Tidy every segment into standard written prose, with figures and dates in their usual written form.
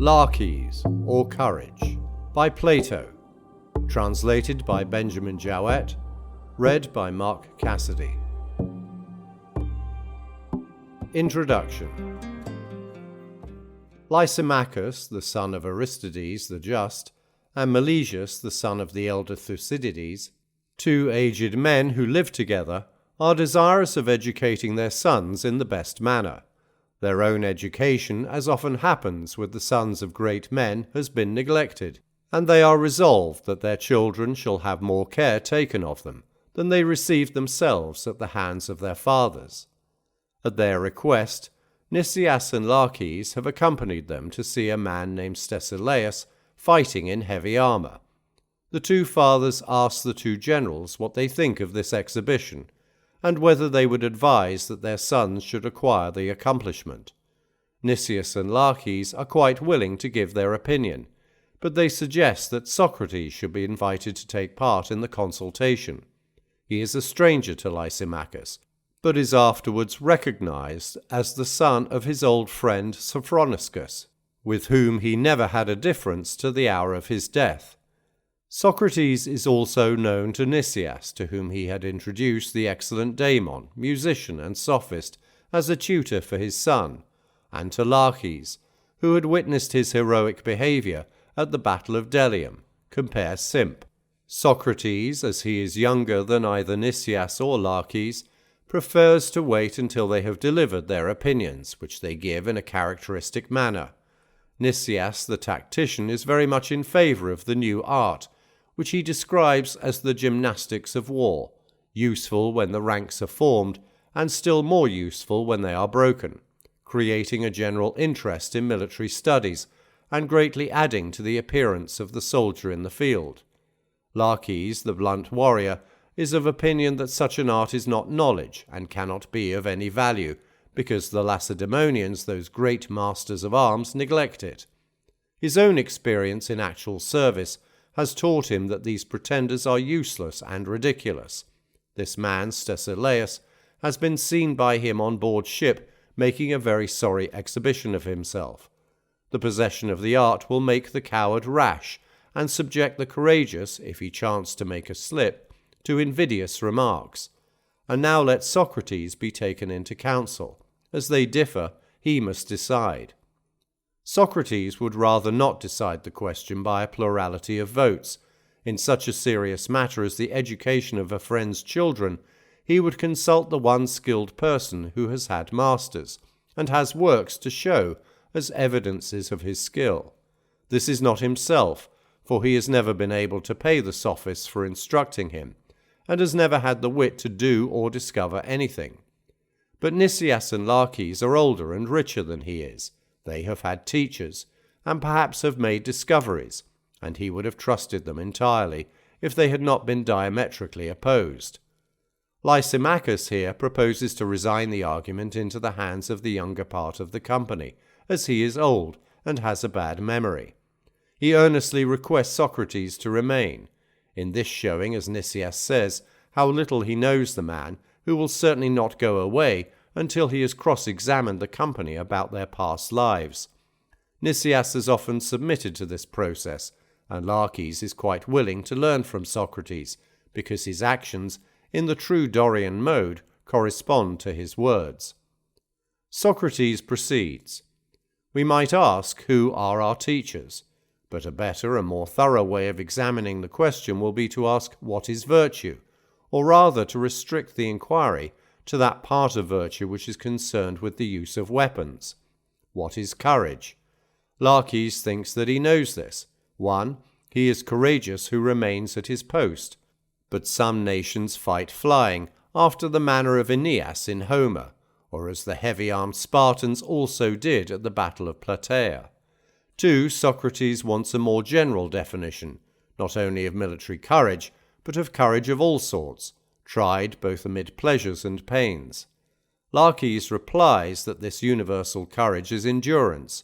Laches, or Courage, by Plato, translated by Benjamin Jowett, read by Mark Cassidy. Introduction. Lysimachus, the son of Aristides the Just, and Melesius, the son of the elder Thucydides, two aged men who live together, are desirous of educating their sons in the best manner. Their own education, as often happens with the sons of great men, has been neglected, and they are resolved that their children shall have more care taken of them than they received themselves at the hands of their fathers. At their request, Nicias and Laches have accompanied them to see a man named Stesilaus fighting in heavy armour. The two fathers ask the two generals what they think of this exhibition, and whether they would advise that their sons should acquire the accomplishment. Nicias and Laches are quite willing to give their opinion, but they suggest that Socrates should be invited to take part in the consultation. He is a stranger to Lysimachus, but is afterwards recognized as the son of his old friend Sophroniscus, with whom he never had a difference to the hour of his death. Socrates is also known to Nicias, to whom he had introduced the excellent Daemon, musician and sophist, as a tutor for his son, and to Laches, who had witnessed his heroic behaviour at the Battle of Delium, compare Simp. Socrates, as he is younger than either Nicias or Laches, prefers to wait until they have delivered their opinions, which they give in a characteristic manner. Nicias, the tactician, is very much in favour of the new art, which he describes as the gymnastics of war, useful when the ranks are formed, and still more useful when they are broken, creating a general interest in military studies, and greatly adding to the appearance of the soldier in the field. Laches, the blunt warrior, is of opinion that such an art is not knowledge, and cannot be of any value, because the Lacedaemonians, those great masters of arms, neglect it. His own experience in actual service has taught him that these pretenders are useless and ridiculous. This man, Stesilaus, has been seen by him on board ship making a very sorry exhibition of himself. The possession of the art will make the coward rash, and subject the courageous, if he chance to make a slip, to invidious remarks. And now let Socrates be taken into counsel. As they differ, he must decide. Socrates would rather not decide the question by a plurality of votes. In such a serious matter as the education of a friend's children, he would consult the one skilled person who has had masters, and has works to show as evidences of his skill. This is not himself, for he has never been able to pay the sophists for instructing him, and has never had the wit to do or discover anything. But Nicias and Laches are older and richer than he is. They have had teachers, and perhaps have made discoveries, and he would have trusted them entirely if they had not been diametrically opposed. Lysimachus here proposes to resign the argument into the hands of the younger part of the company, as he is old and has a bad memory. He earnestly requests Socrates to remain, in this showing, as Nicias says, how little he knows the man, who will certainly not go away until he has cross-examined the company about their past lives. Nicias has often submitted to this process, and Laches is quite willing to learn from Socrates, because his actions, in the true Dorian mode, correspond to his words. Socrates proceeds. We might ask who are our teachers, but a better and more thorough way of examining the question will be to ask what is virtue, or rather to restrict the inquiry to that part of virtue which is concerned with the use of weapons. What is courage? Laches thinks that he knows this. 1. He is courageous who remains at his post. But some nations fight flying, after the manner of Aeneas in Homer, or as the heavy-armed Spartans also did at the Battle of Plataea. 2. Socrates wants a more general definition, not only of military courage, but of courage of all sorts, tried both amid pleasures and pains. Laches replies that this universal courage is endurance,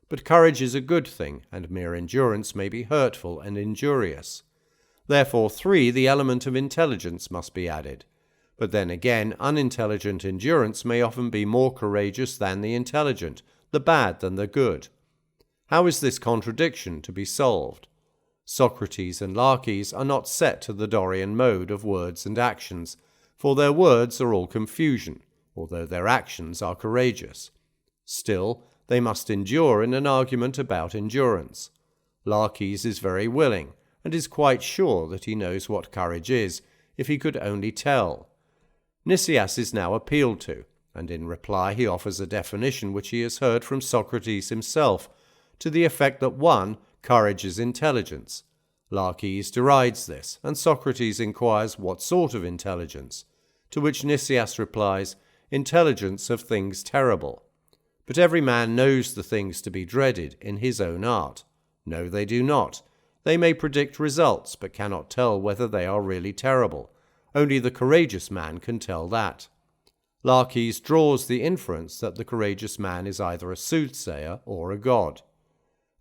but courage is a good thing, and mere endurance may be hurtful and injurious. Therefore, 3. The element of intelligence must be added. But then again, unintelligent endurance may often be more courageous than the intelligent, the bad than the good. How is this contradiction to be solved? Socrates and Laches are not set to the Dorian mode of words and actions, for their words are all confusion, although their actions are courageous. Still, they must endure in an argument about endurance. Laches is very willing, and is quite sure that he knows what courage is, if he could only tell. Nicias is now appealed to, and in reply he offers a definition which he has heard from Socrates himself, to the effect that 1. Courage is intelligence. Laches derides this, and Socrates inquires what sort of intelligence, to which Nicias replies, intelligence of things terrible. But every man knows the things to be dreaded in his own art. No, they do not. They may predict results, but cannot tell whether they are really terrible. Only the courageous man can tell that. Laches draws the inference that the courageous man is either a soothsayer or a god.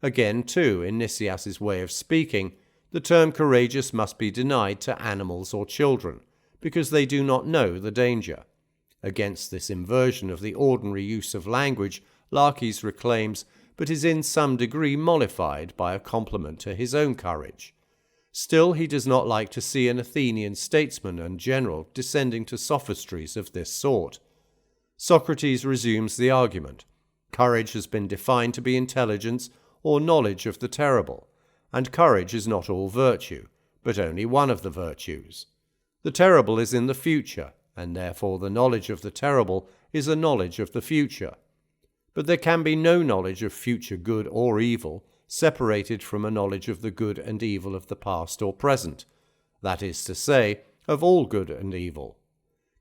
Again, too, in Nicias's way of speaking, the term courageous must be denied to animals or children, because they do not know the danger. Against this inversion of the ordinary use of language, Laches reclaims, but is in some degree mollified by a compliment to his own courage. Still, he does not like to see an Athenian statesman and general descending to sophistries of this sort. Socrates resumes the argument. Courage has been defined to be intelligence or knowledge of the terrible, and courage is not all virtue, but only one of the virtues. The terrible is in the future, and therefore the knowledge of the terrible is a knowledge of the future. But there can be no knowledge of future good or evil separated from a knowledge of the good and evil of the past or present, that is to say, of all good and evil.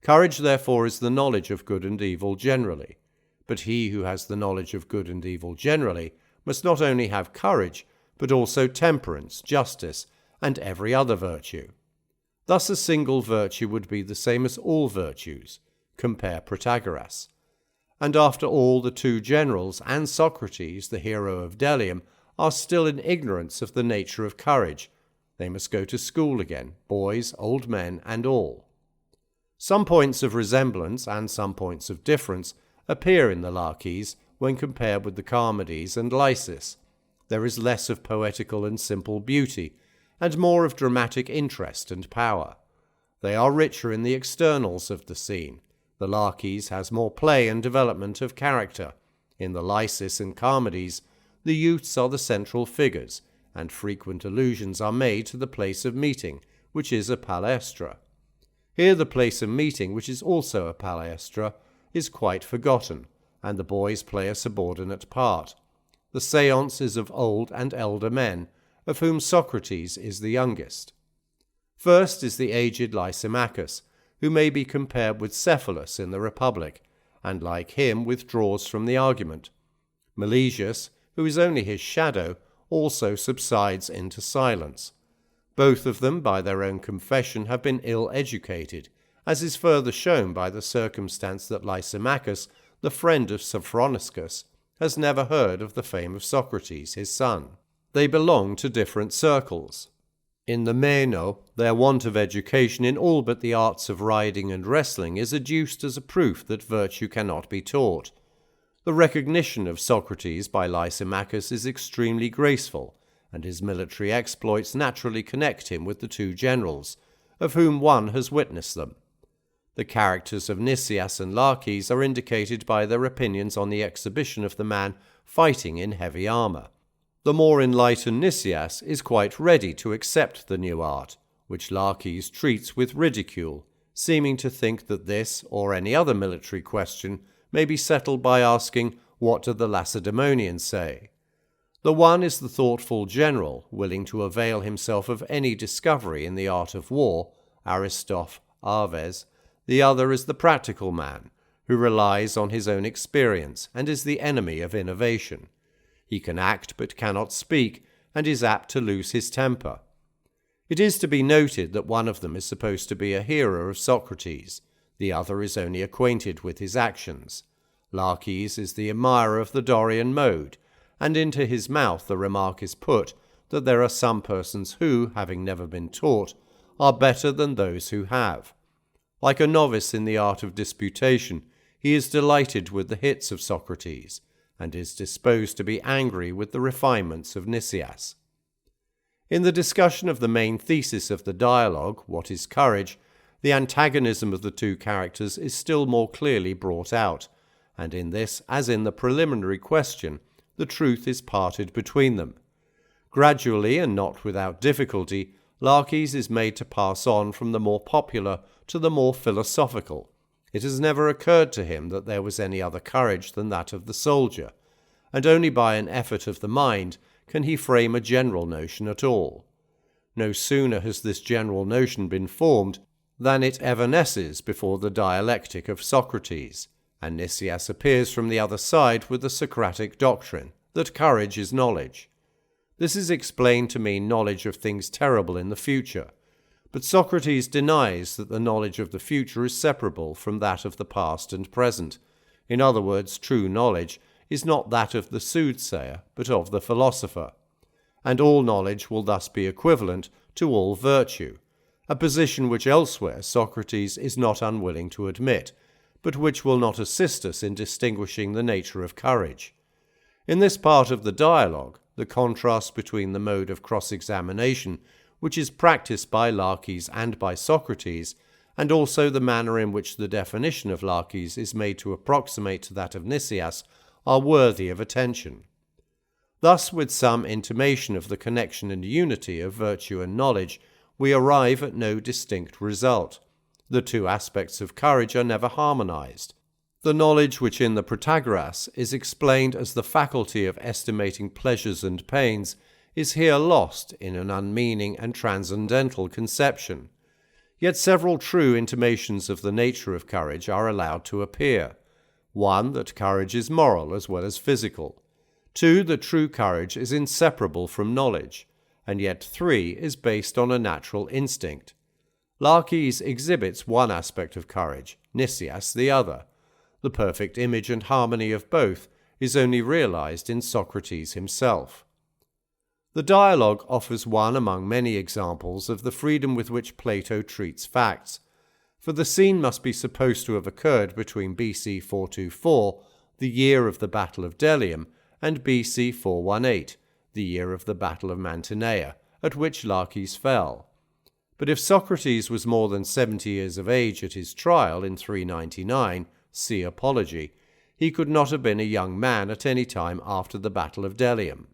Courage, therefore, is the knowledge of good and evil generally, but he who has the knowledge of good and evil generally must not only have courage, but also temperance, justice, and every other virtue. Thus a single virtue would be the same as all virtues. Compare Protagoras. And after all, the two generals and Socrates, the hero of Delium, are still in ignorance of the nature of courage. They must go to school again, boys, old men, and all. Some points of resemblance and some points of difference appear in the Laches when compared with the Charmides and Lysis. There is less of poetical and simple beauty, and more of dramatic interest and power. They are richer in the externals of the scene. The Laches has more play and development of character. In the Lysis and Charmides, the youths are the central figures, and frequent allusions are made to the place of meeting, which is a palaestra. Here the place of meeting, which is also a palaestra, is quite forgotten, and the boys play a subordinate part. The seance is of old and elder men, of whom Socrates is the youngest. First is the aged Lysimachus, who may be compared with Cephalus in the Republic, and like him withdraws from the argument. Melesus, who is only his shadow, also subsides into silence. Both of them, by their own confession, have been ill-educated, as is further shown by the circumstance that Lysimachus, the friend of Sophroniscus, has never heard of the fame of Socrates, his son. They belong to different circles. In the Meno, their want of education in all but the arts of riding and wrestling is adduced as a proof that virtue cannot be taught. The recognition of Socrates by Lysimachus is extremely graceful, and his military exploits naturally connect him with the two generals, of whom one has witnessed them. The characters of Nicias and Laches are indicated by their opinions on the exhibition of the man fighting in heavy armour. The more enlightened Nicias is quite ready to accept the new art, which Laches treats with ridicule, seeming to think that this, or any other military question, may be settled by asking, "What do the Lacedaemonians say?" The one is the thoughtful general, willing to avail himself of any discovery in the art of war, Aristoph, Aves. The other is the practical man, who relies on his own experience and is the enemy of innovation. He can act but cannot speak, and is apt to lose his temper. It is to be noted that one of them is supposed to be a hearer of Socrates, the other is only acquainted with his actions. Laches is the admirer of the Dorian mode, and into his mouth the remark is put that there are some persons who, having never been taught, are better than those who have. Like a novice in the art of disputation, he is delighted with the hits of Socrates, and is disposed to be angry with the refinements of Nicias. In the discussion of the main thesis of the dialogue, what is courage, the antagonism of the two characters is still more clearly brought out, and in this, as in the preliminary question, the truth is parted between them. Gradually, and not without difficulty, Laches is made to pass on from the more popular to the more philosophical. It has never occurred to him that there was any other courage than that of the soldier, and only by an effort of the mind can he frame a general notion at all. No sooner has this general notion been formed than it evanesces before the dialectic of Socrates, and Nicias appears from the other side with the Socratic doctrine that courage is knowledge. This is explained to mean knowledge of things terrible in the future, but Socrates denies that the knowledge of the future is separable from that of the past and present. In other words, true knowledge is not that of the soothsayer, but of the philosopher, and all knowledge will thus be equivalent to all virtue, a position which elsewhere Socrates is not unwilling to admit, but which will not assist us in distinguishing the nature of courage. In this part of the dialogue, the contrast between the mode of cross-examination which is practiced by Laches and by Socrates, and also the manner in which the definition of Laches is made to approximate to that of Nicias, are worthy of attention. Thus, with some intimation of the connection and unity of virtue and knowledge, we arrive at no distinct result. The two aspects of courage are never harmonized. The knowledge which in the Protagoras is explained as the faculty of estimating pleasures and pains is here lost in an unmeaning and transcendental conception. Yet several true intimations of the nature of courage are allowed to appear. 1. That courage is moral as well as physical. 2. That true courage is inseparable from knowledge. And yet 3. Is based on a natural instinct. Laches exhibits one aspect of courage, Nicias the other. The perfect image and harmony of both is only realized in Socrates himself. The dialogue offers one among many examples of the freedom with which Plato treats facts, for the scene must be supposed to have occurred between BC 424, the year of the Battle of Delium, and BC 418, the year of the Battle of Mantinea, at which Laches fell. But if Socrates was more than 70 years of age at his trial in 399, see Apology, he could not have been a young man at any time after the Battle of Delium.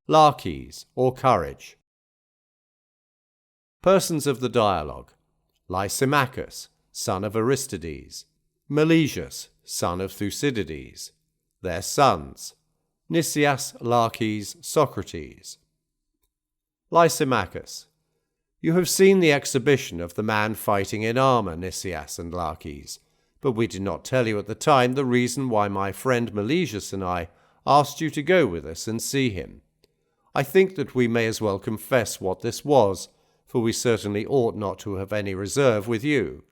Laches, or courage. Persons of the dialogue: Lysimachus, son of Aristides; Melesus, son of Thucydides; their sons: Nicias, Laches, Socrates. Lysimachus: You have seen the exhibition of the man fighting in armour, Nicias and Laches, but we did not tell you at the time the reason why my friend Melesus and I asked you to go with us and see him. I think that we may as well confess what this was, for we certainly ought not to have any reserve with you.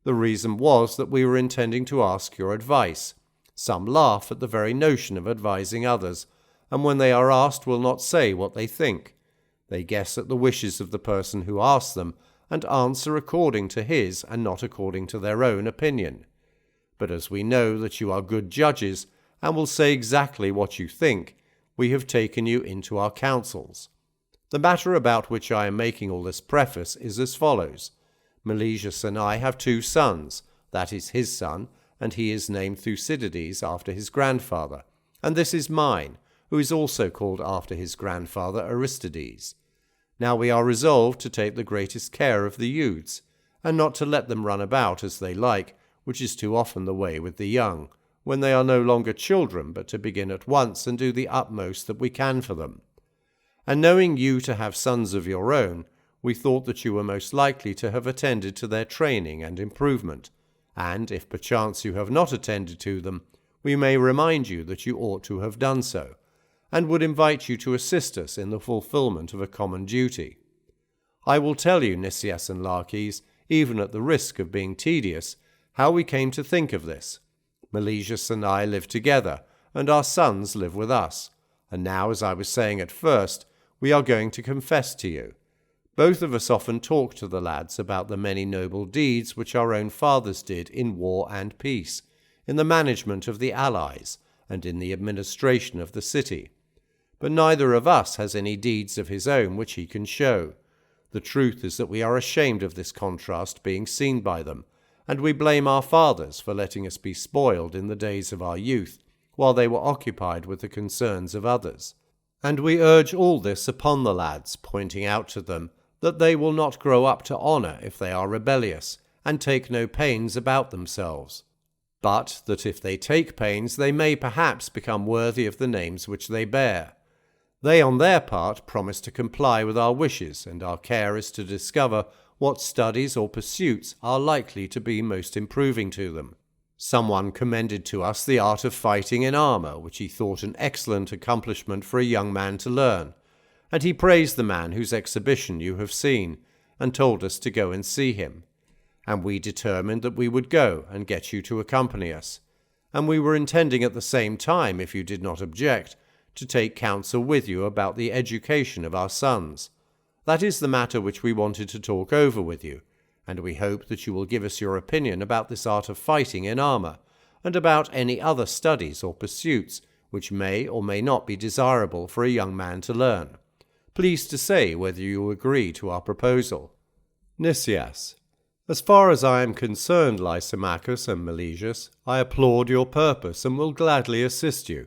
The reason was that we were intending to ask your advice. Some laugh at the very notion of advising others, and when they are asked will not say what they think. They guess at the wishes of the person who asks them, and answer according to his and not according to their own opinion. But as we know that you are good judges, and will say exactly what you think, we have taken you into our counsels. The matter about which I am making all this preface is as follows. Melesus and I have 2 sons, that is his son, and he is named Thucydides after his grandfather, and this is mine, who is also called after his grandfather Aristides. Now we are resolved to take the greatest care of the youths, and not to let them run about as they like, which is too often the way with the young, when they are no longer children, but to begin at once and do the utmost that we can for them. And knowing you to have sons of your own, we thought that you were most likely to have attended to their training and improvement, and if perchance you have not attended to them, we may remind you that you ought to have done so, and would invite you to assist us in the fulfillment of a common duty. I will tell you, Nicias and Laches, even at the risk of being tedious, how we came to think of this. Melesus and I live together, and our sons live with us, and now, as I was saying at first, we are going to confess to you. Both of us often talk to the lads about the many noble deeds which our own fathers did in war and peace, in the management of the allies and in the administration of the city. But neither of us has any deeds of his own which he can show. The truth is that we are ashamed of this contrast being seen by them, and we blame our fathers for letting us be spoiled in the days of our youth, while they were occupied with the concerns of others. And we urge all this upon the lads, pointing out to them that they will not grow up to honour if they are rebellious, and take no pains about themselves, but that if they take pains they may perhaps become worthy of the names which they bear. They on their part promise to comply with our wishes, and our care is to discover what studies or pursuits are likely to be most improving to them. Someone commended to us the art of fighting in armour, which he thought an excellent accomplishment for a young man to learn, and he praised the man whose exhibition you have seen, and told us to go and see him. And we determined that we would go and get you to accompany us, and we were intending at the same time, if you did not object, to take counsel with you about the education of our sons. That is the matter which we wanted to talk over with you, and we hope that you will give us your opinion about this art of fighting in armour, and about any other studies or pursuits which may or may not be desirable for a young man to learn. Please to say whether you agree to our proposal. Nicias. As far as I am concerned, Lysimachus and Melesus, I applaud your purpose and will gladly assist you,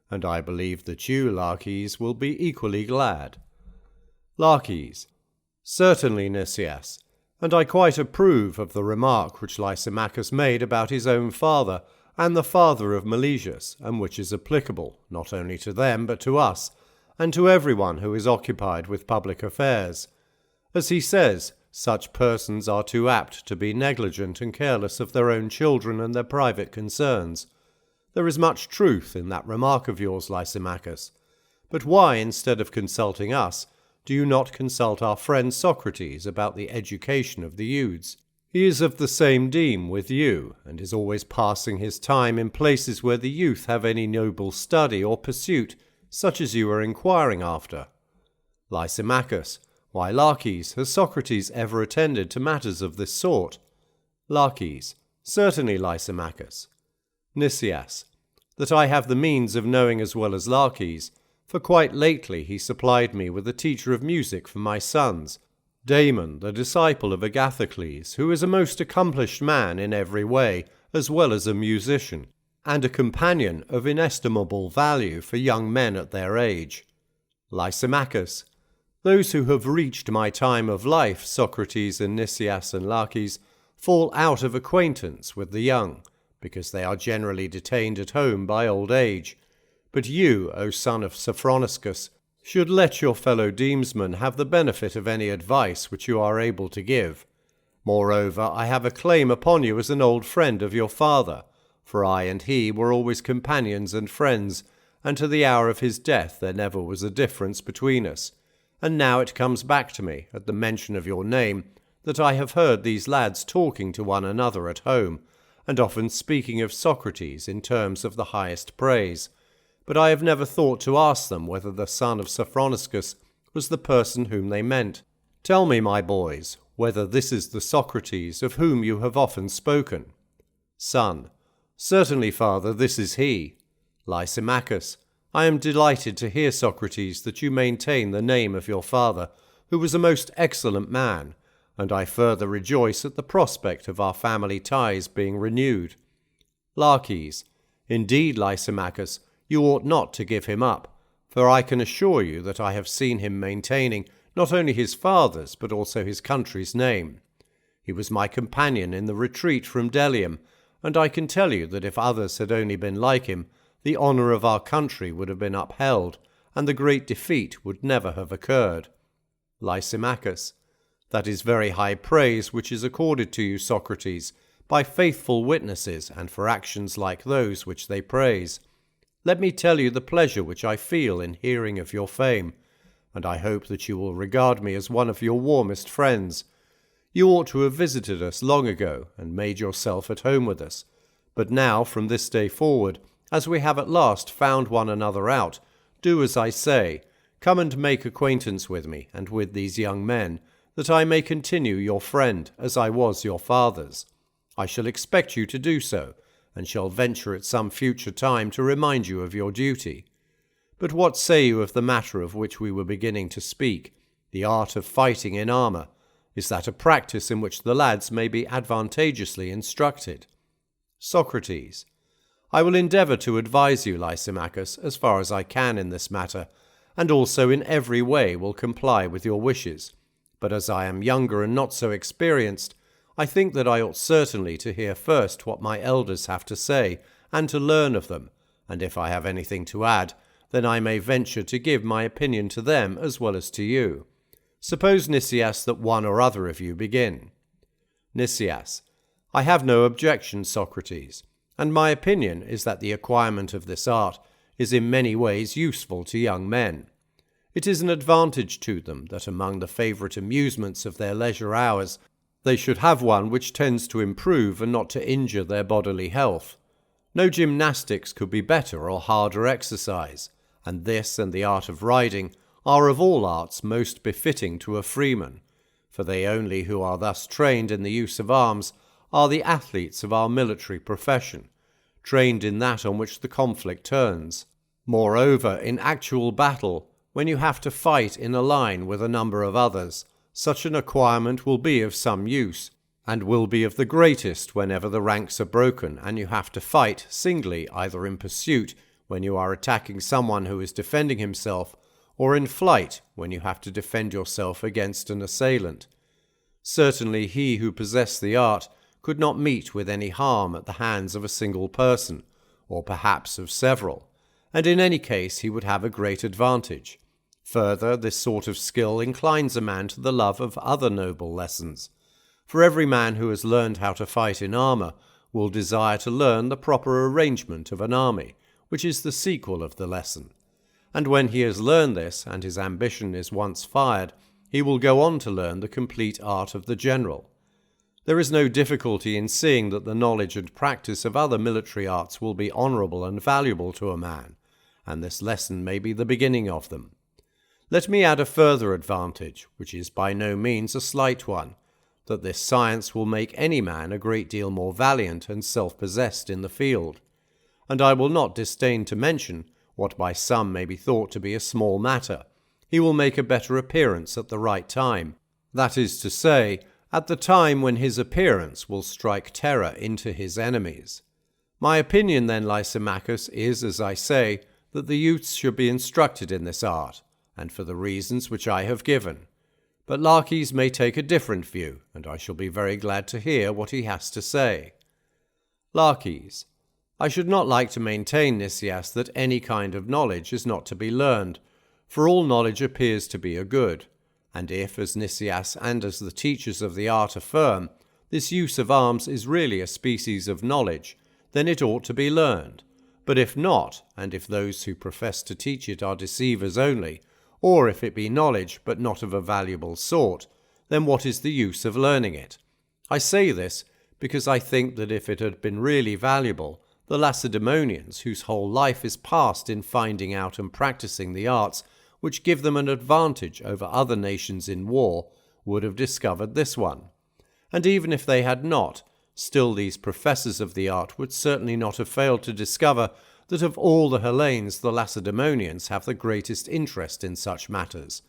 and I believe that you, Laches, will be equally glad. Laches. Certainly, Nicias, and I quite approve of the remark which Lysimachus made about his own father and the father of Melesus, and which is applicable not only to them but to us, and to everyone who is occupied with public affairs. As he says, such persons are too apt to be negligent and careless of their own children and their private concerns. There is much truth in that remark of yours, Lysimachus. But why, instead of consulting us, do you not consult our friend Socrates about the education of the youths? He is of the same deme with you, and is always passing his time in places where the youth have any noble study or pursuit, such as you are inquiring after. Lysimachus. Why, Laches, has Socrates ever attended to matters of this sort? Laches. Certainly, Lysimachus. Nicias. That I have the means of knowing as well as Laches, for quite lately he supplied me with a teacher of music for my sons, Damon, the disciple of Agathocles, who is a most accomplished man in every way, as well as a musician, and a companion of inestimable value for young men at their age. Lysimachus. Those who have reached my time of life, Socrates and Nicias and Laches, fall out of acquaintance with the young, because they are generally detained at home by old age. But you, O son of Sophroniscus, should let your fellow demesmen have the benefit of any advice which you are able to give. Moreover, I have a claim upon you as an old friend of your father, for I and he were always companions and friends, and to the hour of his death there never was a difference between us. And now it comes back to me, at the mention of your name, that I have heard these lads talking to one another at home, and often speaking of Socrates in terms of the highest praise. But I have never thought to ask them whether the son of Sophroniscus was the person whom they meant. Tell me, my boys, whether this is the Socrates of whom you have often spoken. Son. Certainly, father, this is he. Lysimachus. I am delighted to hear, Socrates, that you maintain the name of your father, who was a most excellent man, and I further rejoice at the prospect of our family ties being renewed. Laches. Indeed, Lysimachus, you ought not to give him up, for I can assure you that I have seen him maintaining not only his father's but also his country's name. He was my companion in the retreat from Delium, and I can tell you that if others had only been like him, the honour of our country would have been upheld, and the great defeat would never have occurred. Lysimachus. That is very high praise which is accorded to you, Socrates, by faithful witnesses, and for actions like those which they praise. Let me tell you the pleasure which I feel in hearing of your fame, and I hope that you will regard me as one of your warmest friends. You ought to have visited us long ago, and made yourself at home with us, but now, from this day forward, as we have at last found one another out, do as I say, come and make acquaintance with me, and with these young men, that I may continue your friend, as I was your father's. I shall expect you to do so, and shall venture at some future time to remind you of your duty. But what say you of the matter of which we were beginning to speak, the art of fighting in armour? Is that a practice in which the lads may be advantageously instructed? Socrates. I will endeavour to advise you, Lysimachus, as far as I can in this matter, and also in every way will comply with your wishes. But as I am younger and not so experienced, I think that I ought certainly to hear first what my elders have to say, and to learn of them, and if I have anything to add, then I may venture to give my opinion to them as well as to you. Suppose, Nicias, that one or other of you begin. Nicias. I have no objection, Socrates, and my opinion is that the acquirement of this art is in many ways useful to young men. It is an advantage to them that among the favourite amusements of their leisure hours they should have one which tends to improve and not to injure their bodily health. No gymnastics could be better or harder exercise, and this and the art of riding are of all arts most befitting to a freeman, for they only who are thus trained in the use of arms are the athletes of our military profession, trained in that on which the conflict turns. Moreover, in actual battle, when you have to fight in a line with a number of others, such an acquirement will be of some use, and will be of the greatest whenever the ranks are broken and you have to fight singly, either in pursuit, when you are attacking someone who is defending himself, or in flight, when you have to defend yourself against an assailant. Certainly he who possessed the art could not meet with any harm at the hands of a single person, or perhaps of several, and in any case he would have a great advantage. Further, this sort of skill inclines a man to the love of other noble lessons, for every man who has learned how to fight in armour will desire to learn the proper arrangement of an army, which is the sequel of the lesson. And when he has learned this, and his ambition is once fired, he will go on to learn the complete art of the general. There is no difficulty in seeing that the knowledge and practice of other military arts will be honourable and valuable to a man, and this lesson may be the beginning of them. Let me add a further advantage, which is by no means a slight one, that this science will make any man a great deal more valiant and self-possessed in the field. And I will not disdain to mention, what by some may be thought to be a small matter, he will make a better appearance at the right time, that is to say, at the time when his appearance will strike terror into his enemies. My opinion then, Lysimachus, is, as I say, that the youths should be instructed in this art, and for the reasons which I have given. But Laches may take a different view, and I shall be very glad to hear what he has to say. Laches. I should not like to maintain, Nicias, that any kind of knowledge is not to be learned, for all knowledge appears to be a good, and if, as Nicias and as the teachers of the art affirm, this use of arms is really a species of knowledge, then it ought to be learned. But if not, and if those who profess to teach it are deceivers only, or if it be knowledge but not of a valuable sort, then what is the use of learning it? I say this because I think that if it had been really valuable, the Lacedaemonians, whose whole life is passed in finding out and practicing the arts which give them an advantage over other nations in war, would have discovered this one. And even if they had not, still these professors of the art would certainly not have failed to discover that of all the Hellenes the Lacedaemonians have the greatest interest in such matters,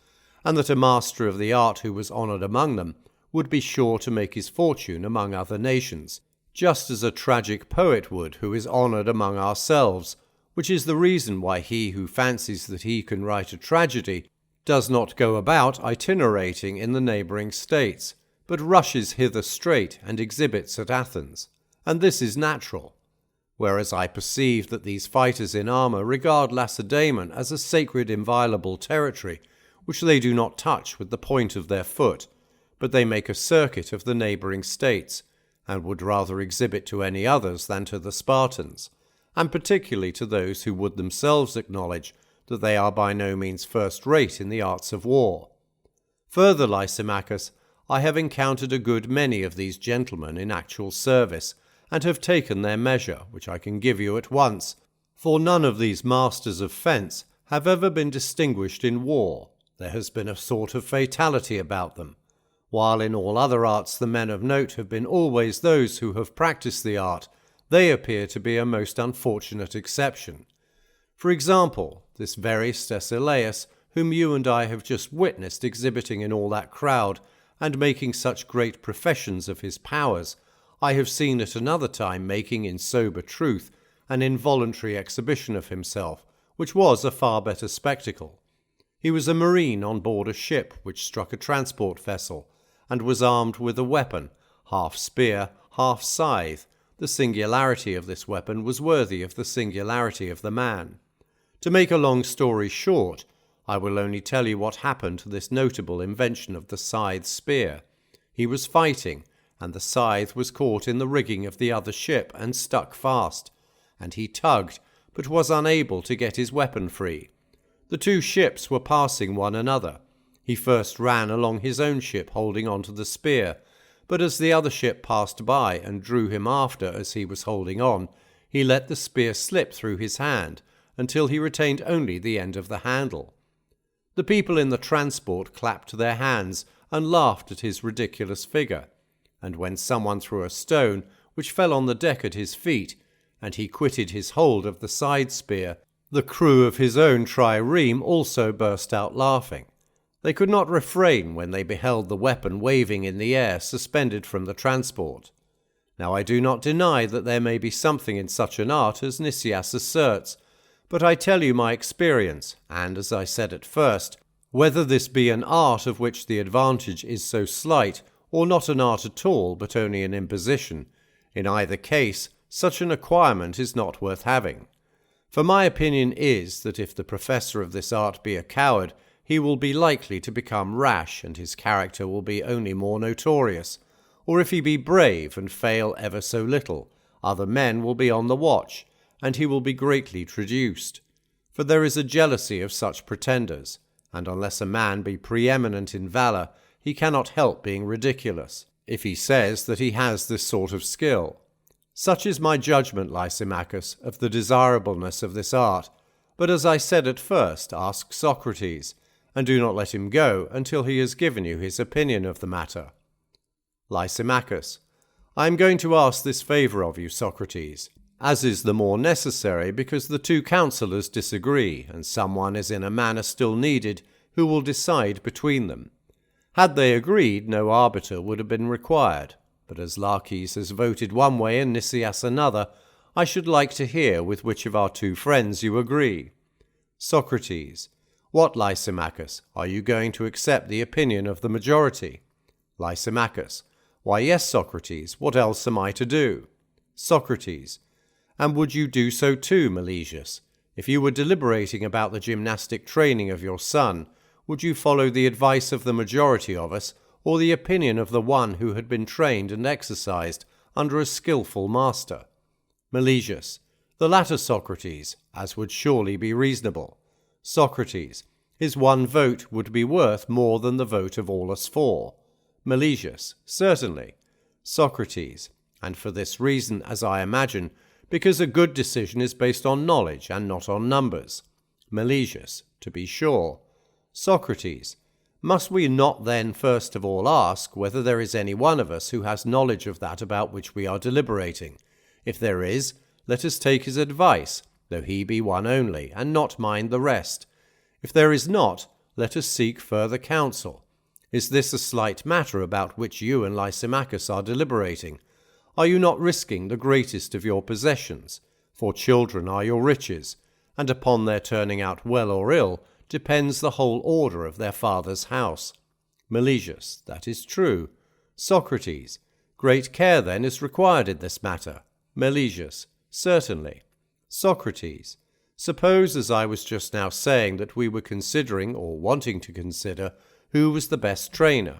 and that a master of the art who was honoured among them would be sure to make his fortune among other nations, just as a tragic poet would who is honoured among ourselves, which is the reason why he who fancies that he can write a tragedy does not go about itinerating in the neighbouring states, but rushes hither straight and exhibits at Athens, and this is natural. Whereas I perceive that these fighters in armour regard Lacedaemon as a sacred inviolable territory, which they do not touch with the point of their foot, but they make a circuit of the neighbouring states, and would rather exhibit to any others than to the Spartans, and particularly to those who would themselves acknowledge that they are by no means first-rate in the arts of war. Further, Lysimachus, I have encountered a good many of these gentlemen in actual service, and have taken their measure, which I can give you at once, for none of these masters of fence have ever been distinguished in war. There has been a sort of fatality about them, while in all other arts the men of note have been always those who have practised the art, they appear to be a most unfortunate exception. For example, this very Stesilaus, whom you and I have just witnessed exhibiting in all that crowd, and making such great professions of his powers, I have seen at another time making in sober truth an involuntary exhibition of himself, which was a far better spectacle. He was a marine on board a ship which struck a transport vessel, and was armed with a weapon, half spear, half scythe. The singularity of this weapon was worthy of the singularity of the man. To make a long story short, I will only tell you what happened to this notable invention of the scythe spear. He was fighting, and the scythe was caught in the rigging of the other ship and stuck fast, and he tugged, but was unable to get his weapon free. The two ships were passing one another. He first ran along his own ship holding on to the spear, but as the other ship passed by and drew him after as he was holding on, he let the spear slip through his hand, until he retained only the end of the handle. The people in the transport clapped their hands and laughed at his ridiculous figure, and when someone threw a stone, which fell on the deck at his feet, and he quitted his hold of the side spear, the crew of his own trireme also burst out laughing. They could not refrain when they beheld the weapon waving in the air, suspended from the transport. Now I do not deny that there may be something in such an art as Nicias asserts, but I tell you my experience, and, as I said at first, whether this be an art of which the advantage is so slight, or not an art at all, but only an imposition, in either case such an acquirement is not worth having. For my opinion is that if the professor of this art be a coward, he will be likely to become rash, and his character will be only more notorious. Or if he be brave and fail ever so little, other men will be on the watch, and he will be greatly traduced. For there is a jealousy of such pretenders, and unless a man be preeminent in valour, he cannot help being ridiculous, if he says that he has this sort of skill. Such is my judgment, Lysimachus, of the desirableness of this art. But as I said at first, ask Socrates, and do not let him go until he has given you his opinion of the matter. Lysimachus. I am going to ask this favour of you, Socrates, as is the more necessary because the two counsellors disagree, and someone is in a manner still needed who will decide between them. Had they agreed, no arbiter would have been required, but as Laches has voted one way and Nicias another, I should like to hear with which of our two friends you agree. Socrates. What, Lysimachus, are you going to accept the opinion of the majority? Lysimachus. Why, yes, Socrates, what else am I to do? Socrates. And would you do so too, Melesus? If you were deliberating about the gymnastic training of your son, would you follow the advice of the majority of us, or the opinion of the one who had been trained and exercised under a skilful master? Melesus. The latter, Socrates, as would surely be reasonable. Socrates. His one vote would be worth more than the vote of all us four. Melesus. Certainly. Socrates. And for this reason, as I imagine, because a good decision is based on knowledge and not on numbers. Melesus. To be sure. Socrates. Must we not then first of all ask whether there is any one of us who has knowledge of that about which we are deliberating? If there is, let us take his advice, though he be one only, and not mind the rest. If there is not, let us seek further counsel. Is this a slight matter about which you and Lysimachus are deliberating? Are you not risking the greatest of your possessions? For children are your riches, and upon their turning out well or ill depends the whole order of their father's house. Melesus. That is true. Socrates. Great care then is required in this matter. Melesus. Certainly. Socrates. Suppose, as I was just now saying, that we were considering, or wanting to consider, who was the best trainer.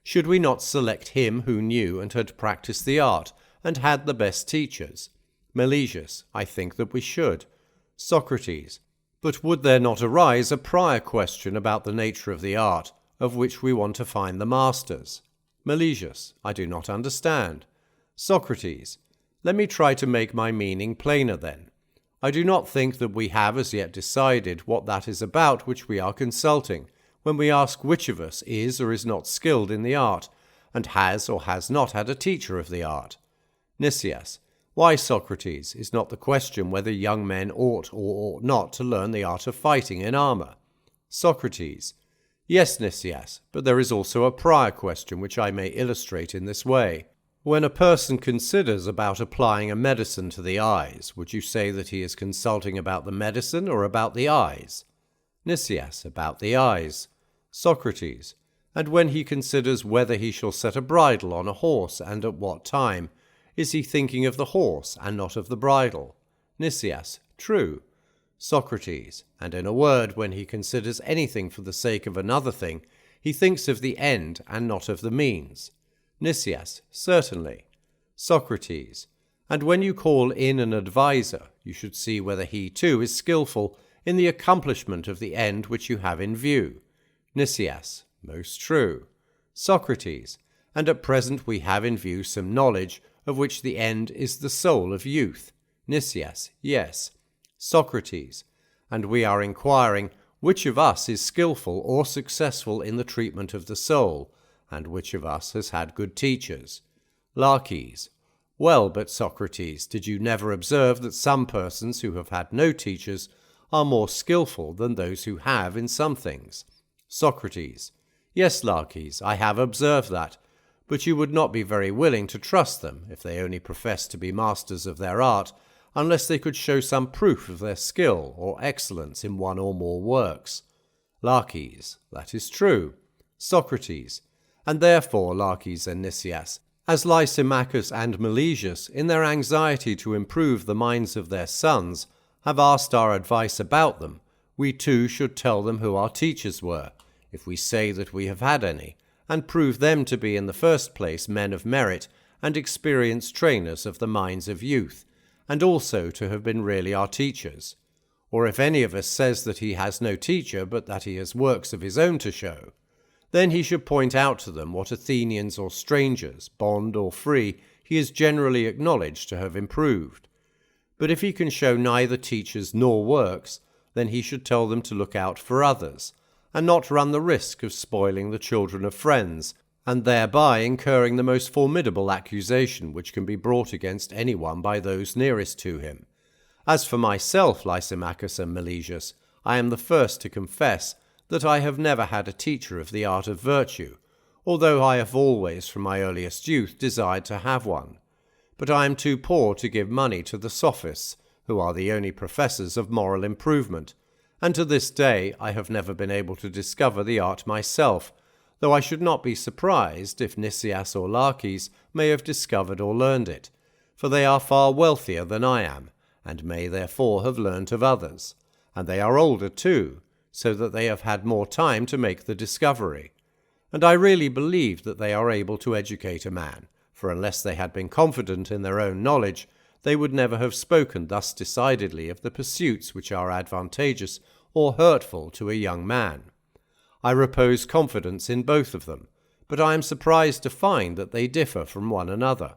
Should we not select him who knew and had practised the art, and had the best teachers? Melesus. I think that we should. Socrates. But would there not arise a prior question about the nature of the art, of which we want to find the masters? Melesus. I do not understand. Socrates. Let me try to make my meaning plainer then. I do not think that we have as yet decided what that is about which we are consulting, when we ask which of us is or is not skilled in the art, and has or has not had a teacher of the art. Nicias. Why, Socrates, is not the question whether young men ought or ought not to learn the art of fighting in armour? Socrates: Yes, Nicias, but there is also a prior question which I may illustrate in this way. When a person considers about applying a medicine to the eyes, would you say that he is consulting about the medicine or about the eyes? Nicias: About the eyes. Socrates: And when he considers whether he shall set a bridle on a horse and at what time, is he thinking of the horse and not of the bridle? Nicias: True. Socrates: And in a word, when he considers anything for the sake of another thing, he thinks of the end and not of the means? Nicias: Certainly. Socrates: And when you call in an adviser, you should see whether he too is skilful in the accomplishment of the end which you have in view? Nicias: Most true. Socrates: And at present we have in view some knowledge of which the end is the soul of youth? Nicias: Yes. Socrates: And we are inquiring which of us is skilful or successful in the treatment of the soul, and which of us has had good teachers? Laches: Well, but Socrates, did you never observe that some persons who have had no teachers are more skilful than those who have in some things? Socrates: Yes, Laches, I have observed that, but you would not be very willing to trust them, if they only professed to be masters of their art, unless they could show some proof of their skill or excellence in one or more works. Laches: That is true. Socrates: And therefore, Laches and Nicias, as Lysimachus and Melesus, in their anxiety to improve the minds of their sons, have asked our advice about them, we too should tell them who our teachers were, if we say that we have had any, and prove them to be in the first place men of merit and experienced trainers of the minds of youth, and also to have been really our teachers. Or if any of us says that he has no teacher, but that he has works of his own to show, then he should point out to them what Athenians or strangers, bond or free, he is generally acknowledged to have improved. But if he can show neither teachers nor works, then he should tell them to look out for others, and not run the risk of spoiling the children of friends, and thereby incurring the most formidable accusation which can be brought against anyone by those nearest to him. As for myself, Lysimachus and Melesus, I am the first to confess that I have never had a teacher of the art of virtue, although I have always from my earliest youth desired to have one. But I am too poor to give money to the sophists, who are the only professors of moral improvement, and to this day I have never been able to discover the art myself, though I should not be surprised if Nicias or Laches may have discovered or learned it, for they are far wealthier than I am, and may therefore have learnt of others, and they are older too, so that they have had more time to make the discovery. And I really believe that they are able to educate a man, for unless they had been confident in their own knowledge, they would never have spoken thus decidedly of the pursuits which are advantageous or hurtful to a young man. I repose confidence in both of them, but I am surprised to find that they differ from one another.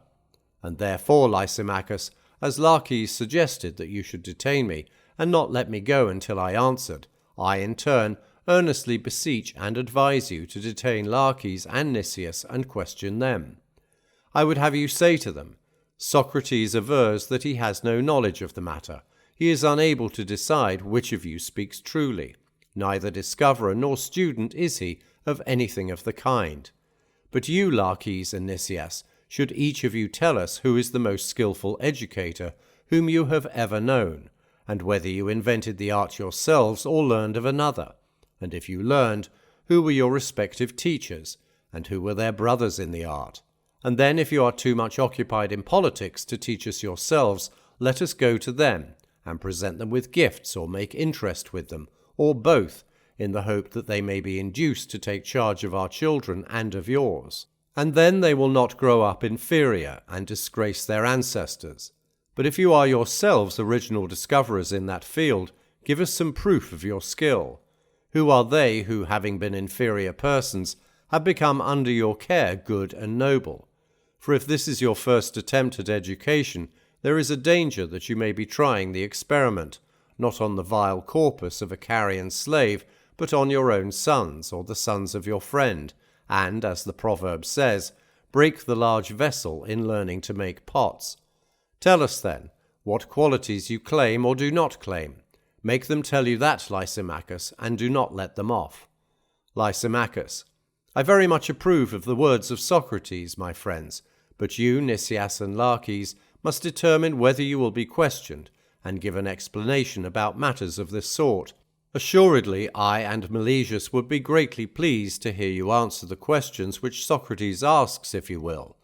And therefore, Lysimachus, as Laches suggested that you should detain me, and not let me go until I answered, I in turn earnestly beseech and advise you to detain Laches and Nicias and question them. I would have you say to them, Socrates avers that he has no knowledge of the matter. He is unable to decide which of you speaks truly. Neither discoverer nor student is he of anything of the kind. But you, Laches and Nicias, should each of you tell us who is the most skilful educator whom you have ever known, and whether you invented the art yourselves or learned of another, and if you learned, who were your respective teachers, and who were their brothers in the art. And then, if you are too much occupied in politics to teach us yourselves, let us go to them, and present them with gifts or make interest with them, or both, in the hope that they may be induced to take charge of our children and of yours. And then they will not grow up inferior and disgrace their ancestors. But if you are yourselves original discoverers in that field, give us some proof of your skill. Who are they who, having been inferior persons, have become under your care good and noble? For if this is your first attempt at education, there is a danger that you may be trying the experiment, not on the vile corpus of a carrion slave, but on your own sons, or the sons of your friend, and, as the proverb says, break the large vessel in learning to make pots. Tell us, then, what qualities you claim or do not claim. Make them tell you that, Lysimachus, and do not let them off. Lysimachus: I very much approve of the words of Socrates, my friends, but you, Nicias and Laches, must determine whether you will be questioned, and give an explanation about matters of this sort. Assuredly, I and Laches would be greatly pleased to hear you answer the questions which Socrates asks, if you will.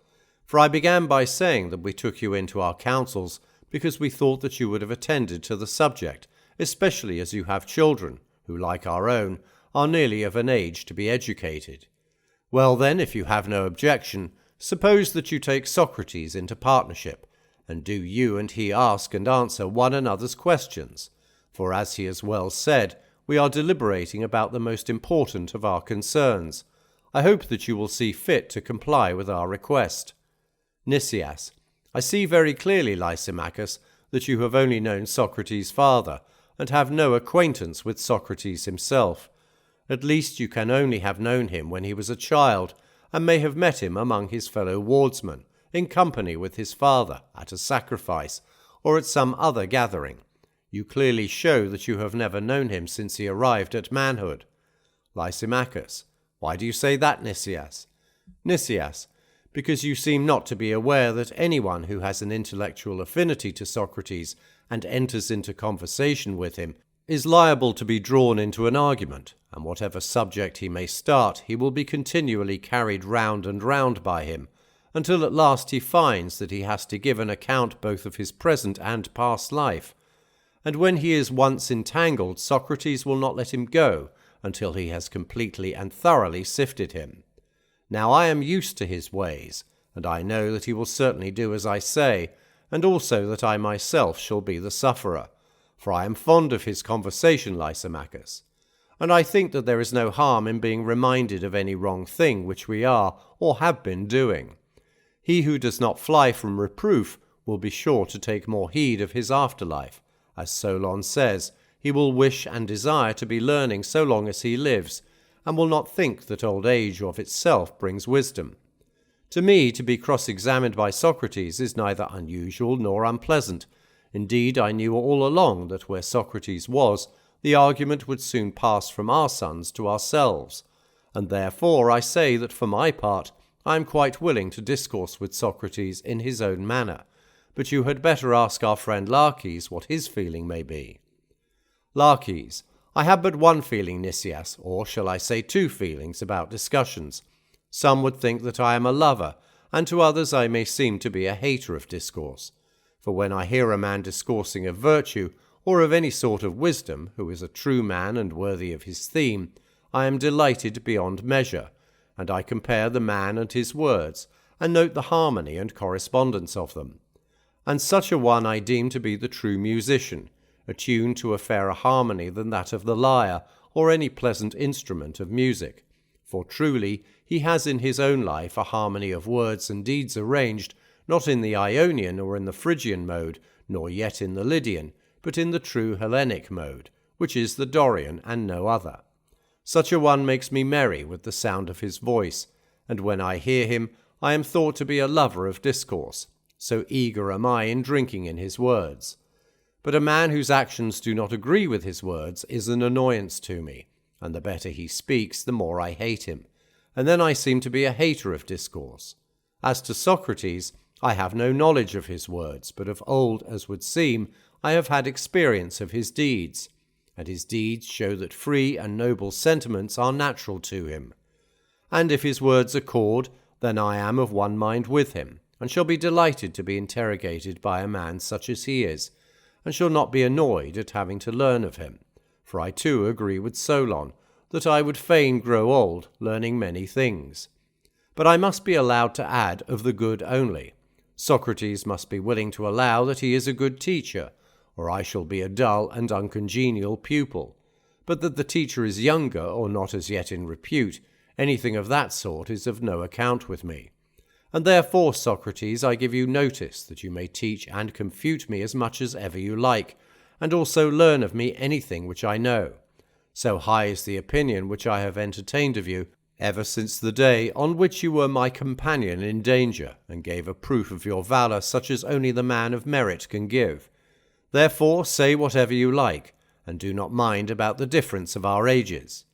For I began by saying that we took you into our councils because we thought that you would have attended to the subject, especially as you have children, who, like our own, are nearly of an age to be educated. Well then, if you have no objection, suppose that you take Socrates into partnership, and do you and he ask and answer one another's questions. For as he has well said, we are deliberating about the most important of our concerns. I hope that you will see fit to comply with our request. Nicias: I see very clearly, Lysimachus, that you have only known Socrates' father, and have no acquaintance with Socrates himself. At least you can only have known him when he was a child, and may have met him among his fellow wardsmen, in company with his father, at a sacrifice, or at some other gathering. You clearly show that you have never known him since he arrived at manhood. Lysimachus: Why do you say that, Nicias? Nicias: Because you seem not to be aware that anyone who has an intellectual affinity to Socrates and enters into conversation with him is liable to be drawn into an argument, and whatever subject he may start, he will be continually carried round and round by him, until at last he finds that he has to give an account both of his present and past life. And when he is once entangled, Socrates will not let him go until he has completely and thoroughly sifted him. Now I am used to his ways, and I know that he will certainly do as I say, and also that I myself shall be the sufferer, for I am fond of his conversation, Lysimachus. And I think that there is no harm in being reminded of any wrong thing which we are or have been doing. He who does not fly from reproof will be sure to take more heed of his afterlife. As Solon says, he will wish and desire to be learning so long as he lives, and will not think that old age of itself brings wisdom. To me, to be cross-examined by Socrates is neither unusual nor unpleasant. Indeed, I knew all along that where Socrates was, the argument would soon pass from our sons to ourselves, and therefore I say that for my part I am quite willing to discourse with Socrates in his own manner, but you had better ask our friend Laches what his feeling may be. Laches: I have but one feeling, Nicias, or shall I say two feelings, about discussions. Some would think that I am a lover, and to others I may seem to be a hater of discourse. For when I hear a man discoursing of virtue, or of any sort of wisdom, who is a true man and worthy of his theme, I am delighted beyond measure, and I compare the man and his words, and note the harmony and correspondence of them. And such a one I deem to be the true musician, attuned to a fairer harmony than that of the lyre, or any pleasant instrument of music. For truly he has in his own life a harmony of words and deeds arranged, not in the Ionian or in the Phrygian mode, nor yet in the Lydian, but in the true Hellenic mode, which is the Dorian and no other. Such a one makes me merry with the sound of his voice, and when I hear him I am thought to be a lover of discourse, so eager am I in drinking in his words. But a man whose actions do not agree with his words is an annoyance to me, and the better he speaks, the more I hate him, and then I seem to be a hater of discourse. As to Socrates, I have no knowledge of his words, but of old, as would seem, I have had experience of his deeds, and his deeds show that free and noble sentiments are natural to him. And if his words accord, then I am of one mind with him, and shall be delighted to be interrogated by a man such as he is, and shall not be annoyed at having to learn of him. For I too agree with Solon, that I would fain grow old, learning many things. But I must be allowed to add of the good only. Socrates must be willing to allow that he is a good teacher, or I shall be a dull and uncongenial pupil. But that the teacher is younger, or not as yet in repute, anything of that sort is of no account with me. And therefore, Socrates, I give you notice that you may teach and confute me as much as ever you like, and also learn of me anything which I know. So high is the opinion which I have entertained of you, ever since the day on which you were my companion in danger, and gave a proof of your valour such as only the man of merit can give. Therefore say whatever you like, and do not mind about the difference of our ages.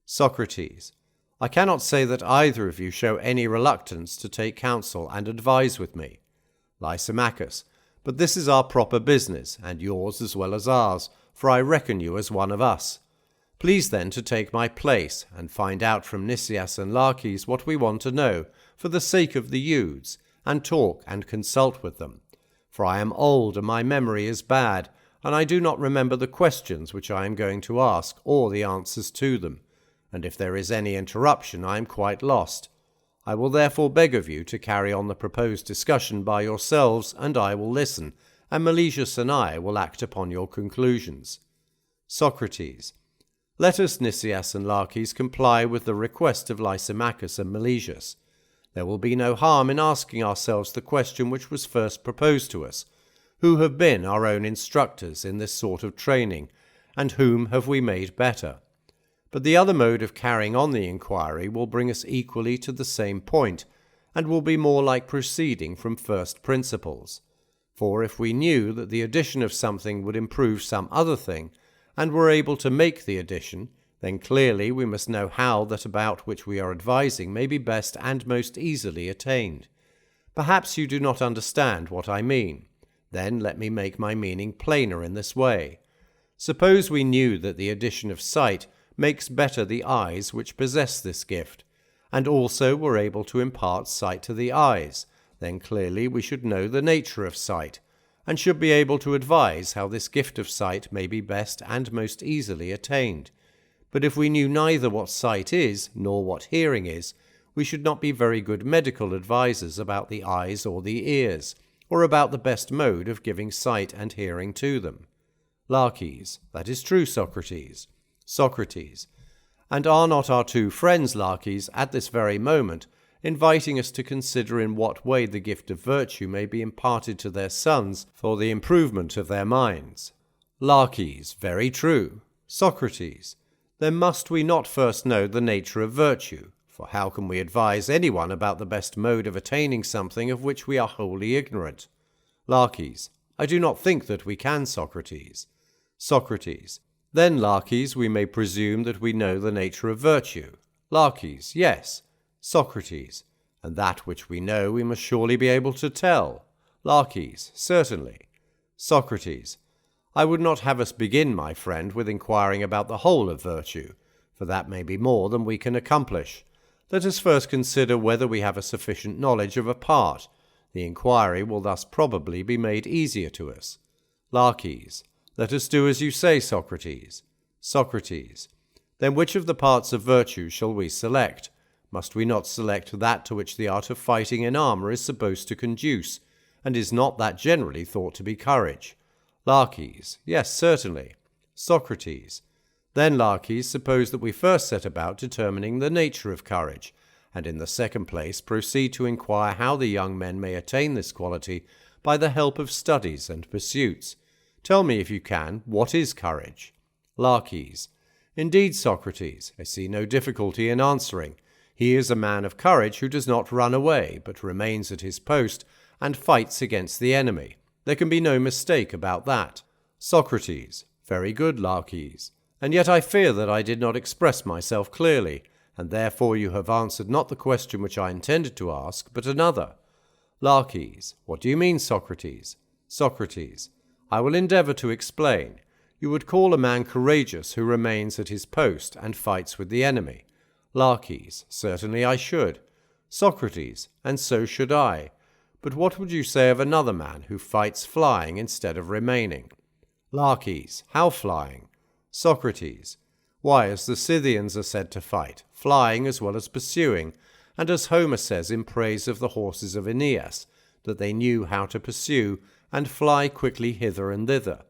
Socrates, I cannot say that either of you show any reluctance to take counsel and advise with me. Lysimachus, but this is our proper business, and yours as well as ours, for I reckon you as one of us. Please then to take my place, and find out from Nicias and Laches what we want to know, for the sake of the youths, and talk and consult with them. For I am old, and my memory is bad, and I do not remember the questions which I am going to ask, or the answers to them, and if there is any interruption I am quite lost. I will therefore beg of you to carry on the proposed discussion by yourselves, and I will listen, and Laches and I will act upon your conclusions. Socrates, let us, Nicias and Laches, comply with the request of Lysimachus and Laches. There will be no harm in asking ourselves the question which was first proposed to us. Who have been our own instructors in this sort of training, and whom have we made better? But the other mode of carrying on the inquiry will bring us equally to the same point, and will be more like proceeding from first principles. For if we knew that the addition of something would improve some other thing, and were able to make the addition, then clearly we must know how that about which we are advising may be best and most easily attained. Perhaps you do not understand what I mean. Then let me make my meaning plainer in this way. Suppose we knew that the addition of sight makes better the eyes which possess this gift, and also were able to impart sight to the eyes, then clearly we should know the nature of sight, and should be able to advise how this gift of sight may be best and most easily attained. But if we knew neither what sight is, nor what hearing is, we should not be very good medical advisers about the eyes or the ears, or about the best mode of giving sight and hearing to them. Laches, that is true, Socrates. Socrates, and are not our two friends, Laches, at this very moment, inviting us to consider in what way the gift of virtue may be imparted to their sons for the improvement of their minds? Laches, very true. Socrates, then must we not first know the nature of virtue? For how can we advise anyone about the best mode of attaining something of which we are wholly ignorant? Laches, I do not think that we can, Socrates. Socrates, then, Laches, we may presume that we know the nature of virtue. Laches, yes. Socrates, and that which we know we must surely be able to tell. Laches, certainly. Socrates, I would not have us begin, my friend, with inquiring about the whole of virtue, for that may be more than we can accomplish. Let us first consider whether we have a sufficient knowledge of a part. The inquiry will thus probably be made easier to us. Laches, let us do as you say, Socrates. Socrates, then which of the parts of virtue shall we select? Must we not select that to which the art of fighting in armour is supposed to conduce, and is not that generally thought to be courage? Laches, yes, certainly. Socrates, then, Laches, suppose that we first set about determining the nature of courage, and in the second place proceed to inquire how the young men may attain this quality by the help of studies and pursuits. Tell me, if you can, what is courage? Laches, indeed, Socrates, I see no difficulty in answering. He is a man of courage who does not run away, but remains at his post and fights against the enemy. There can be no mistake about that. Socrates, very good, Laches. And yet I fear that I did not express myself clearly, and therefore you have answered not the question which I intended to ask, but another. Laches, what do you mean, Socrates? Socrates, I will endeavour to explain. You would call a man courageous who remains at his post and fights with the enemy. Laches, certainly I should. Socrates, and so should I. But what would you say of another man who fights flying instead of remaining? Laches, how flying? Socrates, why, as the Scythians are said to fight, flying as well as pursuing, and as Homer says in praise of the horses of Aeneas, that they knew how to pursue and fly quickly hither and thither.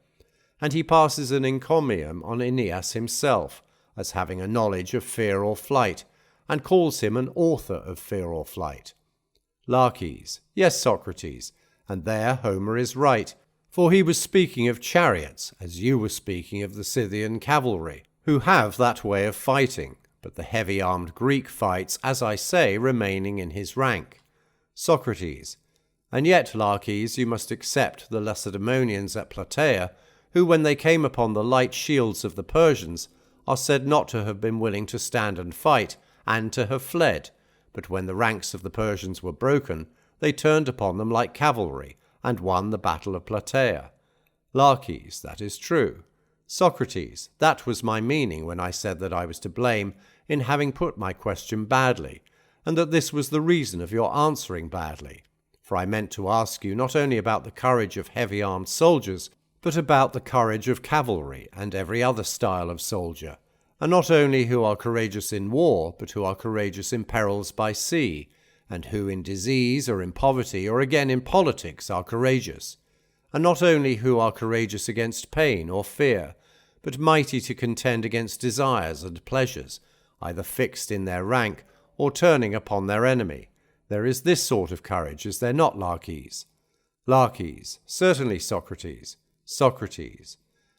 And he passes an encomium on Aeneas himself, as having a knowledge of fear or flight, and calls him an author of fear or flight. Laches, yes, Socrates, and there Homer is right, for he was speaking of chariots, as you were speaking of the Scythian cavalry, who have that way of fighting, but the heavy-armed Greek fights, as I say, remaining in his rank. Socrates. And yet, Laches, you must accept the Lacedaemonians at Plataea, who, when they came upon the light shields of the Persians, are said not to have been willing to stand and fight, and to have fled, but when the ranks of the Persians were broken, they turned upon them like cavalry, and won the battle of Plataea. Laches, that is true. Socrates, that was my meaning when I said that I was to blame in having put my question badly, and that this was the reason of your answering badly. For I meant to ask you not only about the courage of heavy-armed soldiers, but about the courage of cavalry and every other style of soldier, and not only who are courageous in war, but who are courageous in perils by sea, and who in disease or in poverty or again in politics are courageous, and not only who are courageous against pain or fear, but mighty to contend against desires and pleasures, either fixed in their rank or turning upon their enemy. There is this sort of courage, is there not, Laches? Laches. Certainly, Socrates. Socrates.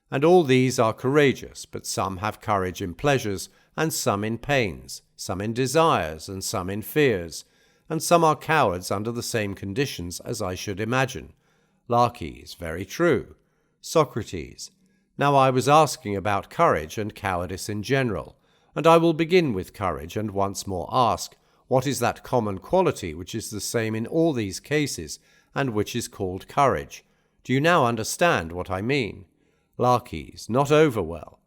And all these are courageous, but some have courage in pleasures, and some in pains, some in desires, and some in fears, and some are cowards under the same conditions as I should imagine. Laches. Very true. Socrates. Now I was asking about courage and cowardice in general, and I will begin with courage and once more ask, what is that common quality which is the same in all these cases, and which is called courage? Do you now understand what I mean? Laches. Not over well.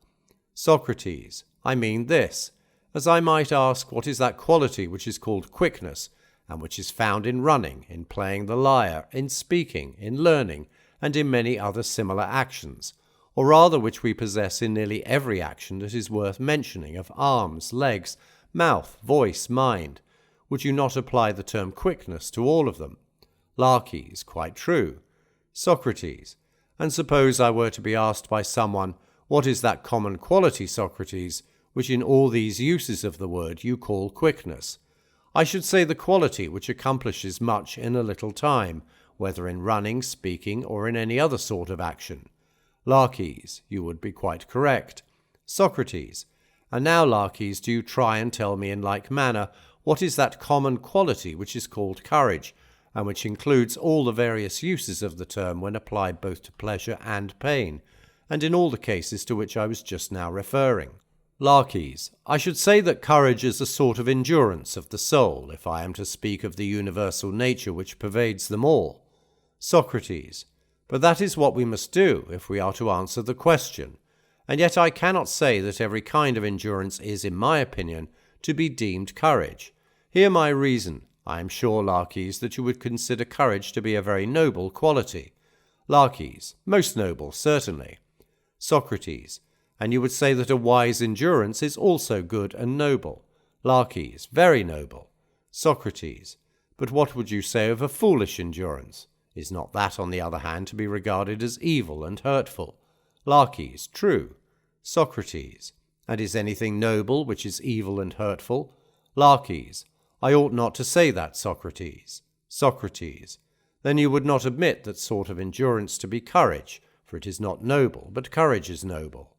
Socrates. I mean this, as I might ask, what is that quality which is called quickness, and which is found in running, in playing the lyre, in speaking, in learning, and in many other similar actions, or rather which we possess in nearly every action that is worth mentioning of arms, legs, mouth, voice, mind. Would you not apply the term quickness to all of them? Laches. Quite true. Socrates. And suppose I were to be asked by someone, what is that common quality, Socrates, which in all these uses of the word you call quickness? I should say the quality which accomplishes much in a little time, whether in running, speaking, or in any other sort of action. Laches. You would be quite correct. Socrates. And now, Laches, do you try and tell me in like manner what is that common quality which is called courage, and which includes all the various uses of the term when applied both to pleasure and pain, and in all the cases to which I was just now referring. Laches. I should say that courage is a sort of endurance of the soul, if I am to speak of the universal nature which pervades them all. Socrates. But that is what we must do if we are to answer the question, and yet I cannot say that every kind of endurance is, in my opinion, to be deemed courage. Hear my reason. I am sure, Laches, that you would consider courage to be a very noble quality. Laches. Most noble, certainly. Socrates. And you would say that a wise endurance is also good and noble. Laches. Very noble. Socrates. But what would you say of a foolish endurance? Is not that, on the other hand, to be regarded as evil and hurtful? Laches. True. Socrates. And is anything noble which is evil and hurtful? Laches. I ought not to say that, Socrates. Socrates. Then you would not admit that sort of endurance to be courage, for it is not noble, but courage is noble.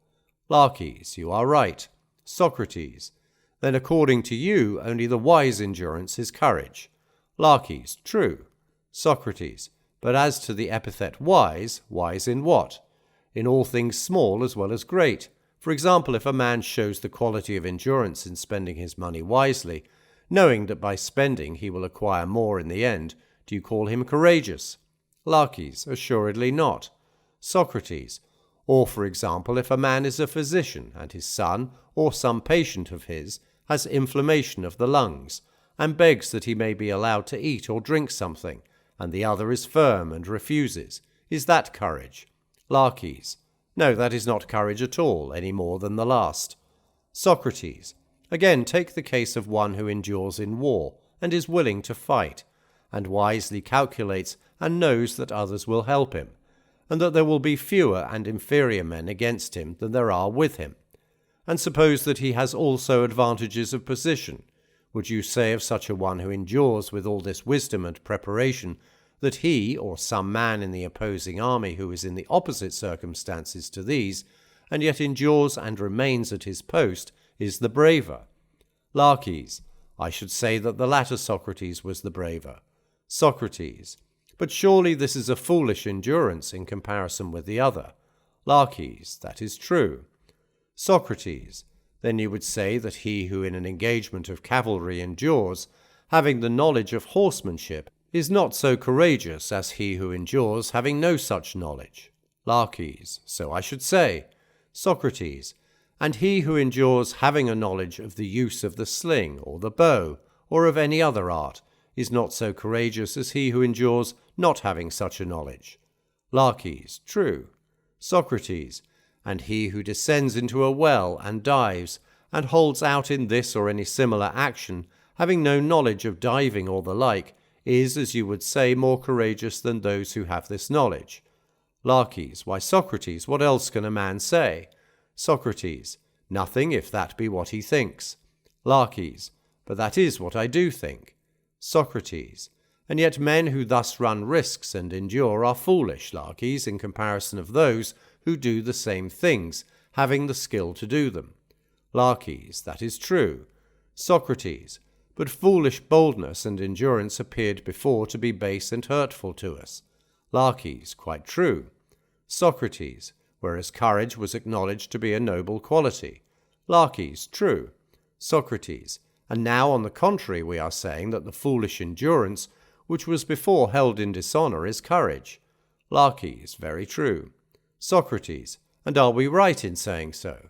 Laches. You are right. Socrates. Then according to you, only the wise endurance is courage. Laches. True. Socrates. But as to the epithet wise, wise in what? In all things small as well as great. For example, if a man shows the quality of endurance in spending his money wisely, knowing that by spending he will acquire more in the end, do you call him courageous? Laches. Assuredly not. Socrates. Or, for example, if a man is a physician, and his son, or some patient of his, has inflammation of the lungs, and begs that he may be allowed to eat or drink something, and the other is firm and refuses, is that courage? Laches. No, that is not courage at all, any more than the last. Socrates. Again, take the case of one who endures in war, and is willing to fight, and wisely calculates and knows that others will help him, and that there will be fewer and inferior men against him than there are with him. And suppose that he has also advantages of position. Would you say of such a one who endures with all this wisdom and preparation, that he, or some man in the opposing army who is in the opposite circumstances to these, and yet endures and remains at his post, is the braver? Laches, I should say that the latter Socrates was the braver. Socrates, but surely this is a foolish endurance in comparison with the other. Laches, that is true. Socrates, then you would say that he who in an engagement of cavalry endures, having the knowledge of horsemanship, is not so courageous as he who endures having no such knowledge. Laches, so I should say. Socrates, and he who endures having a knowledge of the use of the sling or the bow, or of any other art, is not so courageous as he who endures not having such a knowledge. Laches, true. Socrates, and he who descends into a well and dives, and holds out in this or any similar action, having no knowledge of diving or the like, is, as you would say, more courageous than those who have this knowledge. Laches, why, Socrates, what else can a man say? Socrates, nothing, if that be what he thinks. Laches, but that is what I do think. Socrates, and yet men who thus run risks and endure are foolish, Laches, in comparison of those who do the same things, having the skill to do them. Laches, that is true. Socrates, but foolish boldness and endurance appeared before to be base and hurtful to us. Laches, quite true. Socrates, whereas courage was acknowledged to be a noble quality. Laches, true. Socrates, and now on the contrary we are saying that the foolish endurance, which was before held in dishonour, is courage. Laches, very true. Socrates, and are we right in saying so?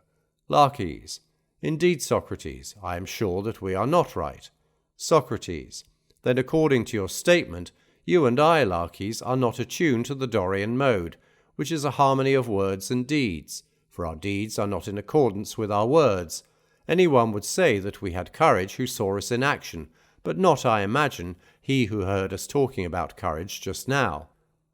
Laches, indeed, Socrates, I am sure that we are not right. Socrates, then according to your statement, you and I, Laches, are not attuned to the Dorian mode, which is a harmony of words and deeds, for our deeds are not in accordance with our words. Any one would say that we had courage who saw us in action, but not, I imagine, he who heard us talking about courage just now.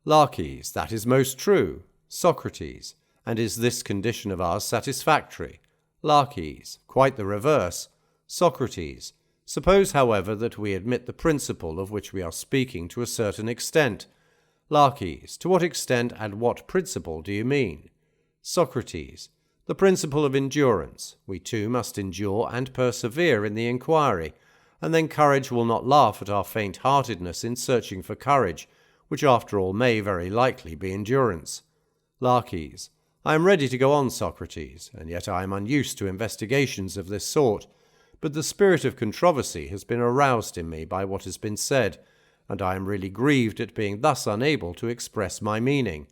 Laches, that is most true. Socrates, and is this condition of ours satisfactory? Laches, quite the reverse. Socrates, suppose, however, that we admit the principle of which we are speaking to a certain extent. Laches, to what extent and what principle do you mean? Socrates, the principle of endurance. We too must endure and persevere in the inquiry, and then courage will not laugh at our faint-heartedness in searching for courage, which after all may very likely be endurance. Laches, I am ready to go on, Socrates, and yet I am unused to investigations of this sort, but the spirit of controversy has been aroused in me by what has been said, and I am really grieved at being thus unable to express my meaning,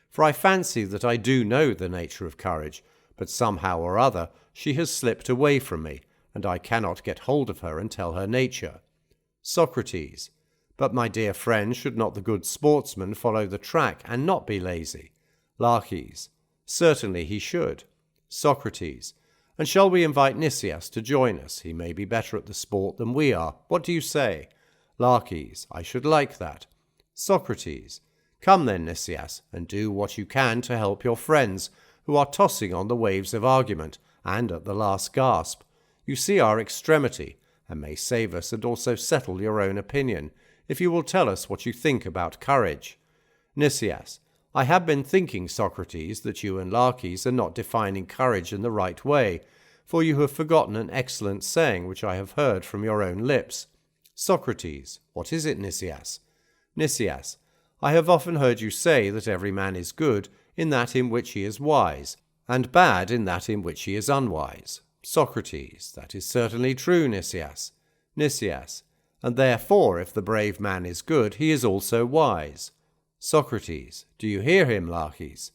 for I fancy that I do know the nature of courage, but somehow or other she has slipped away from me, and I cannot get hold of her and tell her nature. Socrates, but my dear friend, should not the good sportsman follow the track and not be lazy? Laches, certainly he should. Socrates, and shall we invite Nicias to join us? He may be better at the sport than we are. What do you say? Laches, I should like that. Socrates, come then, Nicias, and do what you can to help your friends, who are tossing on the waves of argument, and at the last gasp. You see our extremity, and may save us and also settle your own opinion, if you will tell us what you think about courage. Nicias, I have been thinking, Socrates, that you and Laches are not defining courage in the right way, for you have forgotten an excellent saying which I have heard from your own lips. Socrates, what is it, Nicias? Nicias, I have often heard you say that every man is good in that in which he is wise, and bad in that in which he is unwise. Socrates, that is certainly true, Nicias. Nicias, and therefore if the brave man is good, he is also wise. Socrates, do you hear him, Laches?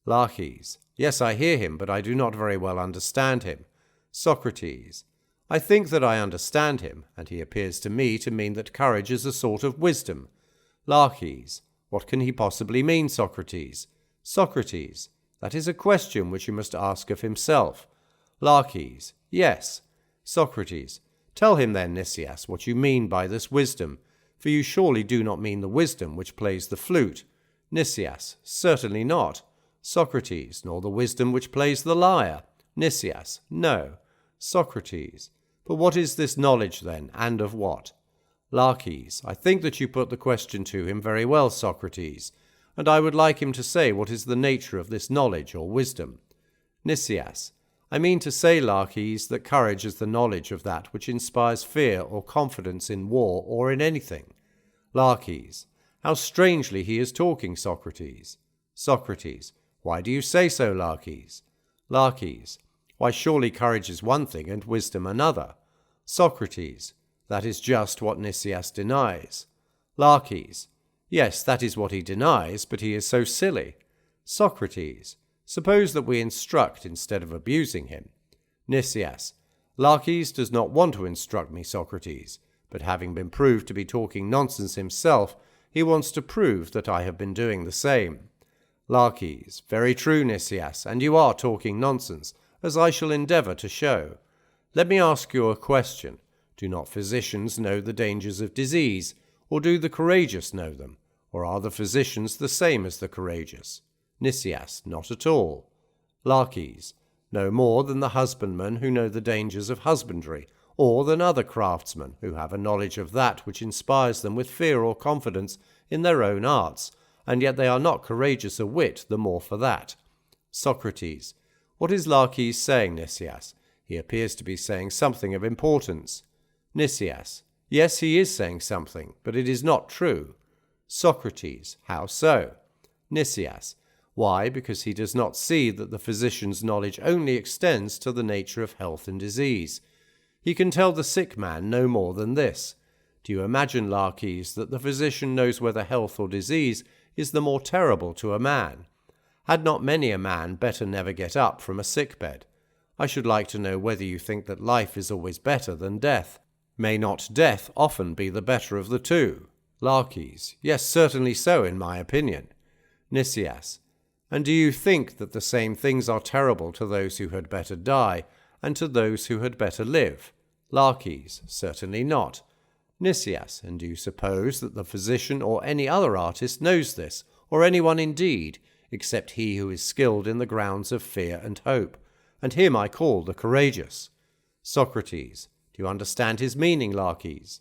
Laches, yes, I hear him, but I do not very well understand him. Socrates, I think that I understand him, and he appears to me to mean that courage is a sort of wisdom. Laches, what can he possibly mean, Socrates? Socrates, that is a question which you must ask of himself. Laches, yes. Socrates, tell him then, Nicias, what you mean by this wisdom, for you surely do not mean the wisdom which plays the flute. Nicias, certainly not. Socrates, nor the wisdom which plays the lyre. Nicias, no. Socrates, but what is this knowledge then, and of what? Laches, I think that you put the question to him very well, Socrates, and I would like him to say what is the nature of this knowledge or wisdom. Nicias, I mean to say, Laches, that courage is the knowledge of that which inspires fear or confidence in war or in anything. Laches, how strangely he is talking, Socrates. Socrates, why do you say so, Laches? Laches, why surely courage is one thing and wisdom another. Socrates, that is just what Nicias denies. Laches, yes, that is what he denies, but he is so silly. Socrates, suppose that we instruct instead of abusing him. Nicias, Laches does not want to instruct me, Socrates, but having been proved to be talking nonsense himself, he wants to prove that I have been doing the same. Laches, very true, Nicias, and you are talking nonsense, as I shall endeavour to show. Let me ask you a question. Do not physicians know the dangers of disease, or do the courageous know them, or are the physicians the same as the courageous? Nicias, not at all. Laches, no more than the husbandmen who know the dangers of husbandry, or than other craftsmen who have a knowledge of that which inspires them with fear or confidence in their own arts, and yet they are not courageous a whit the more for that. Socrates, what is Laches saying, Nicias? He appears to be saying something of importance. Nicias, yes, he is saying something, but it is not true. Socrates, how so? Nicias, why, because he does not see that the physician's knowledge only extends to the nature of health and disease. He can tell the sick man no more than this. Do you imagine, Laches, that the physician knows whether health or disease is the more terrible to a man? Had not many a man better never get up from a sick bed? I should like to know whether you think that life is always better than death. May not death often be the better of the two? Laches, yes, certainly so, in my opinion. Nicias, and do you think that the same things are terrible to those who had better die, and to those who had better live? Laches, certainly not. Nicias, and do you suppose that the physician or any other artist knows this, or anyone indeed, except he who is skilled in the grounds of fear and hope, and him I call the courageous? Socrates, do you understand his meaning, Laches?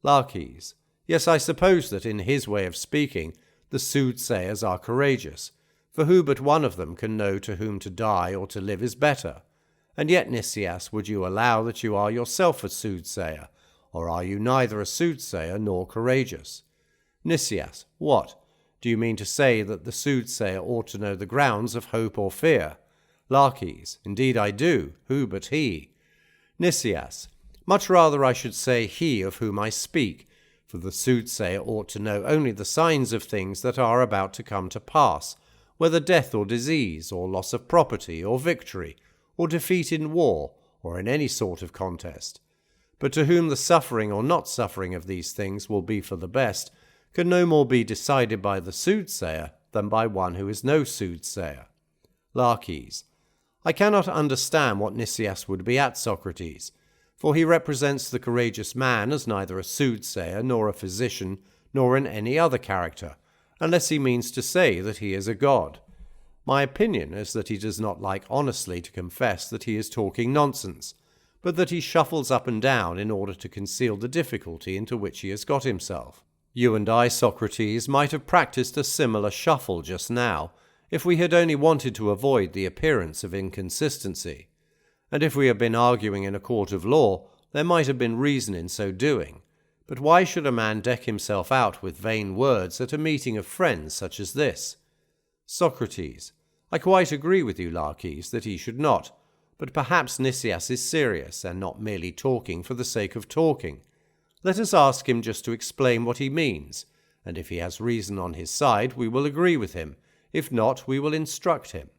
Laches, yes, I suppose that in his way of speaking, the soothsayers are courageous, for who but one of them can know to whom to die or to live is better? And yet, Nicias, would you allow that you are yourself a soothsayer, or are you neither a soothsayer nor courageous? Nicias, what? Do you mean to say that the soothsayer ought to know the grounds of hope or fear? Laches, indeed I do. Who but he? Nicias, much rather I should say he of whom I speak, for the soothsayer ought to know only the signs of things that are about to come to pass, whether death or disease, or loss of property, or victory, or defeat in war, or in any sort of contest. But to whom the suffering or not suffering of these things will be for the best, can no more be decided by the soothsayer than by one who is no soothsayer. Laches, I cannot understand what Nicias would be at, Socrates, for he represents the courageous man as neither a soothsayer, nor a physician, nor in any other character, unless he means to say that he is a god. My opinion is that he does not like honestly to confess that he is talking nonsense, but that he shuffles up and down in order to conceal the difficulty into which he has got himself. You and I, Socrates, might have practiced a similar shuffle just now, if we had only wanted to avoid the appearance of inconsistency. And if we had been arguing in a court of law, there might have been reason in so doing. But why should a man deck himself out with vain words at a meeting of friends such as this? Socrates, I quite agree with you, Laches, that he should not, but perhaps Nicias is serious and not merely talking for the sake of talking. Let us ask him just to explain what he means, and if he has reason on his side, we will agree with him. If not, we will instruct him.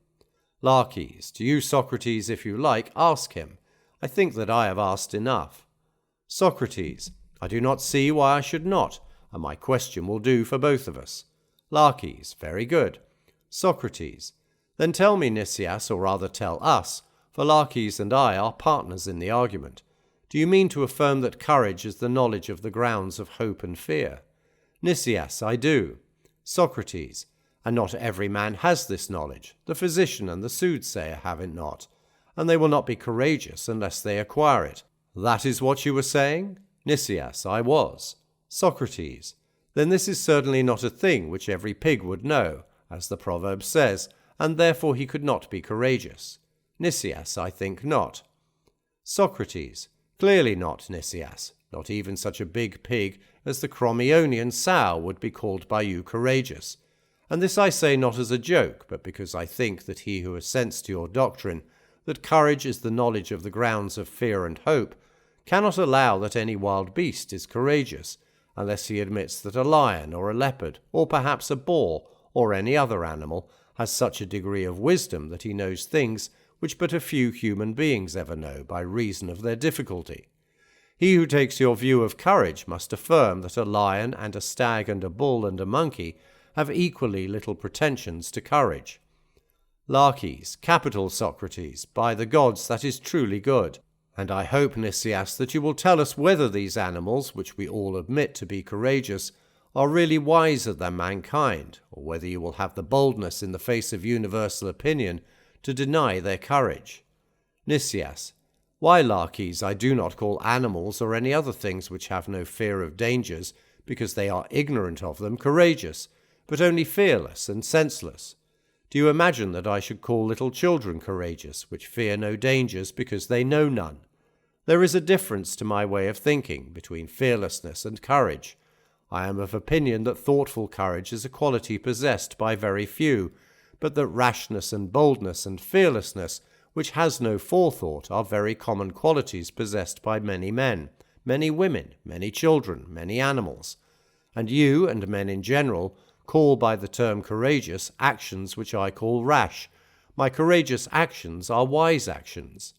Laches, to you, Socrates, if you like, ask him. I think that I have asked enough. Socrates, I do not see why I should not, and my question will do for both of us. Laches, very good. Socrates, then tell me, Nicias, or rather tell us, for Laches and I are partners in the argument. Do you mean to affirm that courage is the knowledge of the grounds of hope and fear? Nicias, I do. Socrates, and not every man has this knowledge. The physician and the soothsayer have it not, and they will not be courageous unless they acquire it. That is what you were saying? Nicias, I was. Socrates, then this is certainly not a thing which every pig would know, as the proverb says, and therefore he could not be courageous. Nicias, I think not. Socrates, clearly not, Nicias. Not even such a big pig as the Crommyonian sow would be called by you courageous. And this I say not as a joke, but because I think that he who assents to your doctrine, that courage is the knowledge of the grounds of fear and hope, cannot allow that any wild beast is courageous, unless he admits that a lion or a leopard, or perhaps a boar, or any other animal, has such a degree of wisdom that he knows things which but a few human beings ever know by reason of their difficulty. He who takes your view of courage must affirm that a lion and a stag and a bull and a monkey have equally little pretensions to courage. Laches, capital, Socrates, by the gods that is truly good. And I hope, Nicias, that you will tell us whether these animals, which we all admit to be courageous, are really wiser than mankind, or whether you will have the boldness in the face of universal opinion to deny their courage. Nicias, why, Laches, I do not call animals or any other things which have no fear of dangers, because they are ignorant of them, courageous, but only fearless and senseless. Do you imagine that I should call little children courageous, which fear no dangers because they know none? There is a difference, to my way of thinking, between fearlessness and courage. I am of opinion that thoughtful courage is a quality possessed by very few, but that rashness and boldness and fearlessness, which has no forethought, are very common qualities possessed by many men, many women, many children, many animals. And you, and men in general, call by the term courageous actions which I call rash. My courageous actions are wise actions.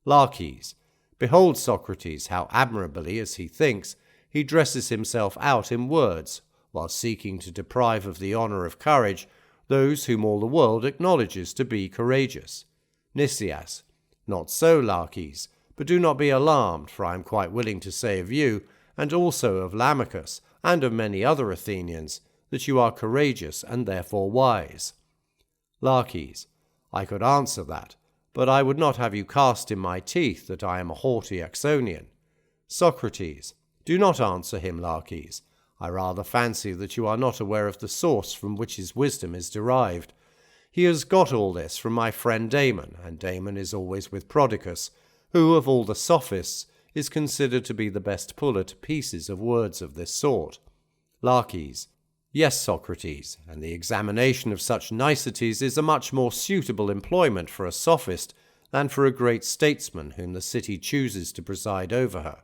Laches, behold, Socrates, how admirably, as he thinks, he dresses himself out in words, while seeking to deprive of the honour of courage those whom all the world acknowledges to be courageous. Nicias, not so, Laches, but do not be alarmed, for I am quite willing to say of you, and also of Lamachus, and of many other Athenians, that you are courageous and therefore wise. Laches, I could answer that, but I would not have you cast in my teeth that I am a haughty Axonian. Socrates, do not answer him, Laches. I rather fancy that you are not aware of the source from which his wisdom is derived. He has got all this from my friend Damon, and Damon is always with Prodicus, who, of all the sophists, is considered to be the best puller to pieces of words of this sort. Laches, yes, Socrates, and the examination of such niceties is a much more suitable employment for a sophist than for a great statesman whom the city chooses to preside over her.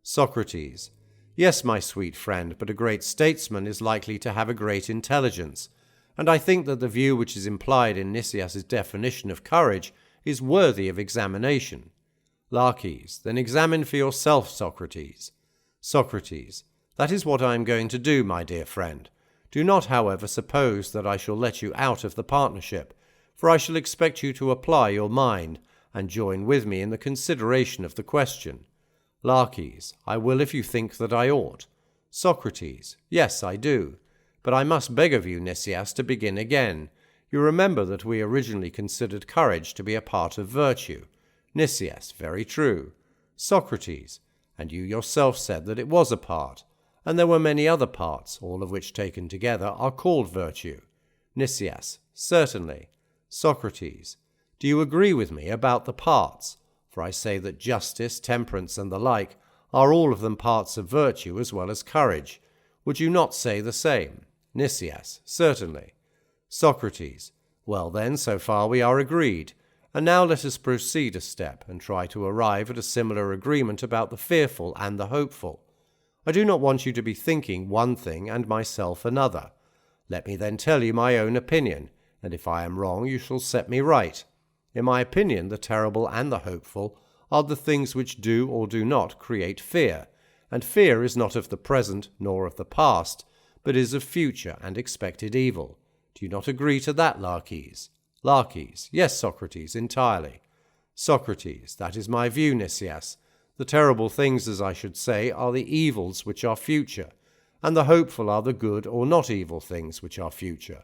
Socrates, yes, my sweet friend, but a great statesman is likely to have a great intelligence, and I think that the view which is implied in Nicias's definition of courage is worthy of examination. Laches, then examine for yourself, Socrates. Socrates, that is what I am going to do, my dear friend. Do not, however, suppose that I shall let you out of the partnership, for I shall expect you to apply your mind, and join with me in the consideration of the question. Laches, I will if you think that I ought. Socrates, yes, I do. But I must beg of you, Nicias, to begin again. You remember that we originally considered courage to be a part of virtue. Nicias, very true. Socrates, and you yourself said that it was a part, and there were many other parts, all of which taken together are called virtue. Nicias, certainly. Socrates, do you agree with me about the parts? For I say that justice, temperance, and the like are all of them parts of virtue as well as courage. Would you not say the same? Nicias, certainly. Socrates, well then, so far we are agreed. And now let us proceed a step, and try to arrive at a similar agreement about the fearful and the hopeful. I do not want you to be thinking one thing and myself another. Let me then tell you my own opinion, and if I am wrong you shall set me right. In my opinion, the terrible and the hopeful are the things which do or do not create fear, and fear is not of the present nor of the past, but is of future and expected evil. Do you not agree to that, Laches? Laches, yes, Socrates, entirely. Socrates, that is my view, Nicias. The terrible things, as I should say, are the evils which are future, and the hopeful are the good or not evil things which are future.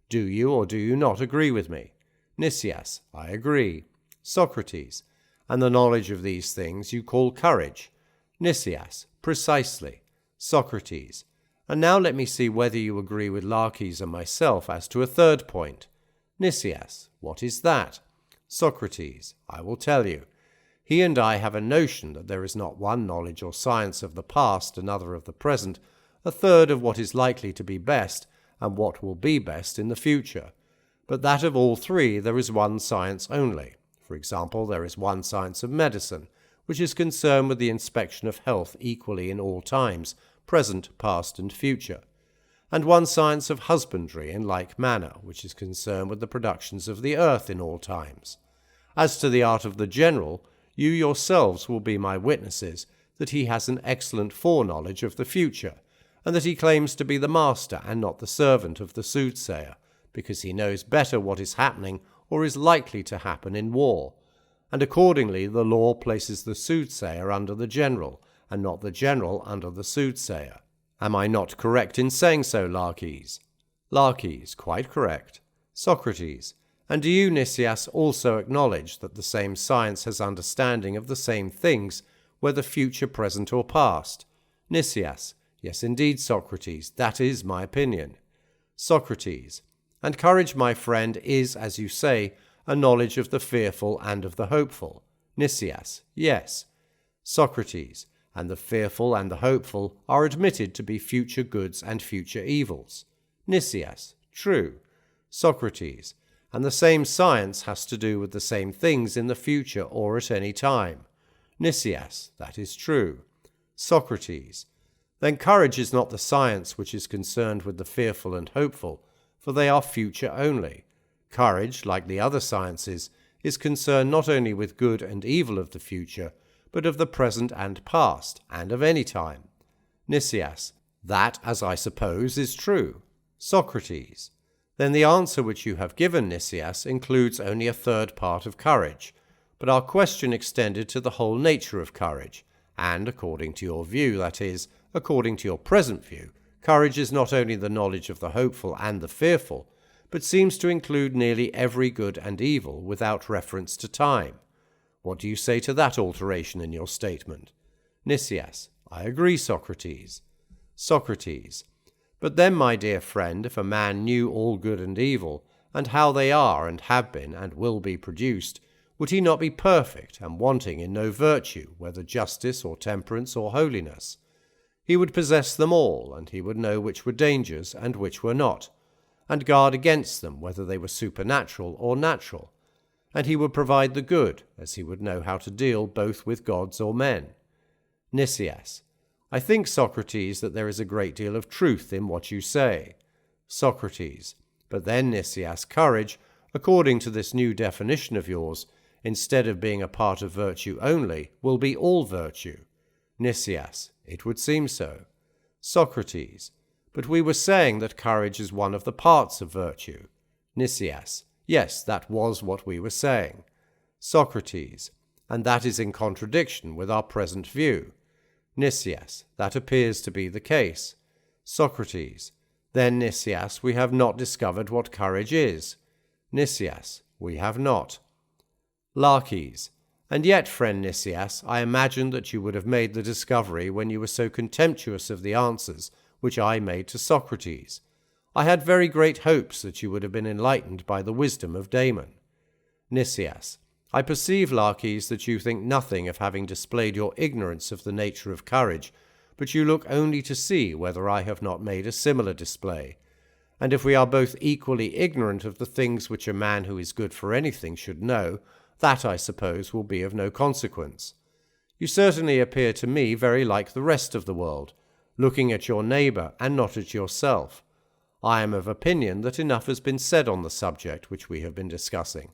Do you or do you not agree with me? Nicias, I agree. Socrates, and the knowledge of these things you call courage. Nicias, precisely. Socrates, and now let me see whether you agree with Laches and myself as to a third point. Nicias, what is that? Socrates, I will tell you. He and I have a notion that there is not one knowledge or science of the past, another of the present, a third of what is likely to be best, and what will be best in the future. But that of all three there is one science only. For example, there is one science of medicine, which is concerned with the inspection of health equally in all times, present, past, and future, and one science of husbandry in like manner, which is concerned with the productions of the earth in all times. As to the art of the general, you yourselves will be my witnesses that he has an excellent foreknowledge of the future, and that he claims to be the master and not the servant of the soothsayer, because he knows better what is happening or is likely to happen in war, and accordingly the law places the soothsayer under the general, and not the general under the soothsayer. Am I not correct in saying so, Laches? Laches, quite correct. Socrates, and do you, Nicias, also acknowledge that the same science has understanding of the same things, whether future, present, or past? Nicias, yes indeed, Socrates, that is my opinion. Socrates, and courage, my friend, is, as you say, a knowledge of the fearful and of the hopeful. Nicias, yes. Socrates, and the fearful and the hopeful are admitted to be future goods and future evils. Nicias, true. Socrates, and the same science has to do with the same things in the future or at any time. Nicias, that is true. Socrates, then courage is not the science which is concerned with the fearful and hopeful, for they are future only. Courage, like the other sciences, is concerned not only with good and evil of the future, but of the present and past, and of any time. Nicias, that, as I suppose, is true. Socrates, then the answer which you have given, Nicias, includes only a third part of courage, but our question extended to the whole nature of courage, and according to your view, that is, according to your present view, courage is not only the knowledge of the hopeful and the fearful, but seems to include nearly every good and evil without reference to time. What do you say to that alteration in your statement? Nicias, I agree, Socrates. Socrates, but then, my dear friend, if a man knew all good and evil, and how they are and have been and will be produced, would he not be perfect and wanting in no virtue, whether justice or temperance or holiness? He would possess them all, and he would know which were dangers and which were not, and guard against them, whether they were supernatural or natural. And he would provide the good, as he would know how to deal both with gods or men. Nicias, I think, Socrates, that there is a great deal of truth in what you say. Socrates, but then, Nicias, courage, according to this new definition of yours, instead of being a part of virtue only, will be all virtue. Nicias, it would seem so. Socrates, but we were saying that courage is one of the parts of virtue. Nicias, yes, that was what we were saying. Socrates, and that is in contradiction with our present view. Nicias, that appears to be the case. Socrates, then, Nicias, we have not discovered what courage is. Nicias, we have not. Laches, and yet, friend Nicias, I imagined that you would have made the discovery when you were so contemptuous of the answers which I made to Socrates. I had very great hopes that you would have been enlightened by the wisdom of Damon. Nicias, I perceive, Laches, that you think nothing of having displayed your ignorance of the nature of courage, but you look only to see whether I have not made a similar display. And if we are both equally ignorant of the things which a man who is good for anything should know, that, I suppose, will be of no consequence. You certainly appear to me very like the rest of the world, looking at your neighbour and not at yourself. I am of opinion that enough has been said on the subject which we have been discussing,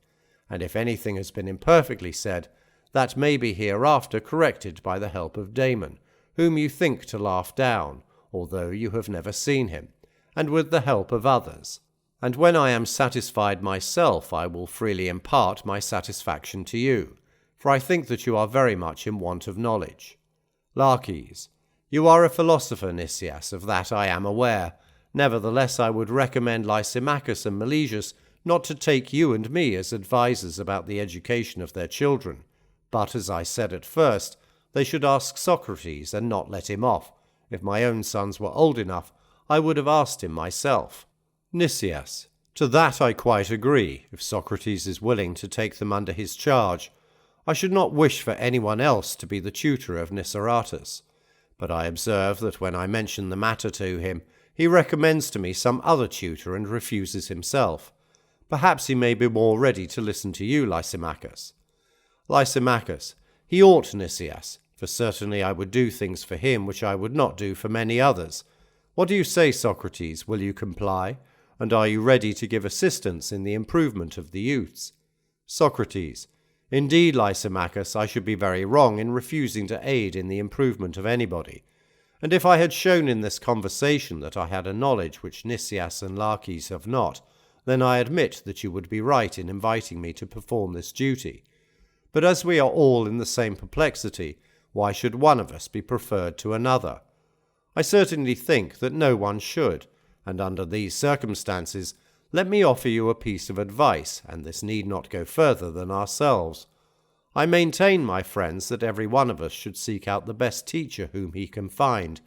and if anything has been imperfectly said, that may be hereafter corrected by the help of Damon, whom you think to laugh down, although you have never seen him, and with the help of others. And when I am satisfied myself, I will freely impart my satisfaction to you, for I think that you are very much in want of knowledge. Laches, you are a philosopher, Nicias, of that I am aware. Nevertheless, I would recommend Lysimachus and Melesus not to take you and me as advisers about the education of their children, but, as I said at first, they should ask Socrates and not let him off. If my own sons were old enough, I would have asked him myself. Nicias, To that I quite agree, if Socrates is willing to take them under his charge. I should not wish for anyone else to be the tutor of Niceratus, but I observe that when I mention the matter to him, he recommends to me some other tutor and refuses himself. Perhaps he may be more ready to listen to you, Lysimachus. Lysimachus, he ought, Nicias, for certainly I would do things for him which I would not do for many others. What do you say, Socrates? Will you comply? And are you ready to give assistance in the improvement of the youths? Socrates, indeed, Lysimachus, I should be very wrong in refusing to aid in the improvement of anybody. And if I had shown in this conversation that I had a knowledge which Nicias and Laches have not, then I admit that you would be right in inviting me to perform this duty. But as we are all in the same perplexity, why should one of us be preferred to another? I certainly think that no one should, and under these circumstances, let me offer you a piece of advice, and this need not go further than ourselves. I maintain, my friends, that every one of us should seek out the best teacher whom he can find,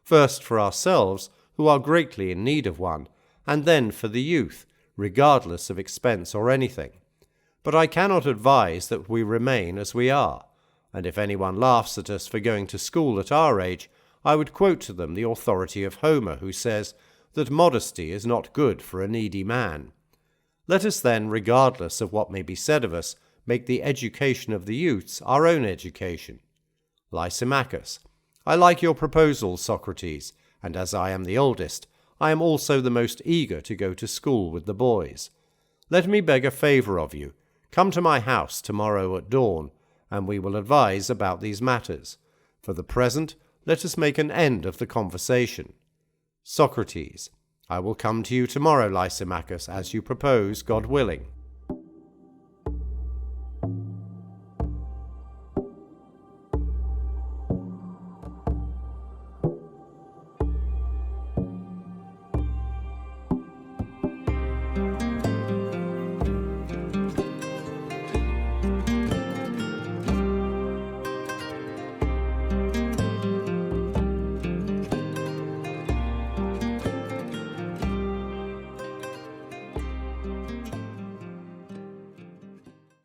first for ourselves, who are greatly in need of one, and then for the youth, regardless of expense or anything. But I cannot advise that we remain as we are, and if anyone laughs at us for going to school at our age, I would quote to them the authority of Homer, who says that modesty is not good for a needy man. Let us then, regardless of what may be said of us, make the education of the youths our own education. Lysimachus, I like your proposal, Socrates, and as I am the oldest, I am also the most eager to go to school with the boys. Let me beg a favour of you. Come to my house tomorrow at dawn, and we will advise about these matters. For the present, let us make an end of the conversation. Socrates, I will come to you tomorrow, Lysimachus, as you propose, God willing.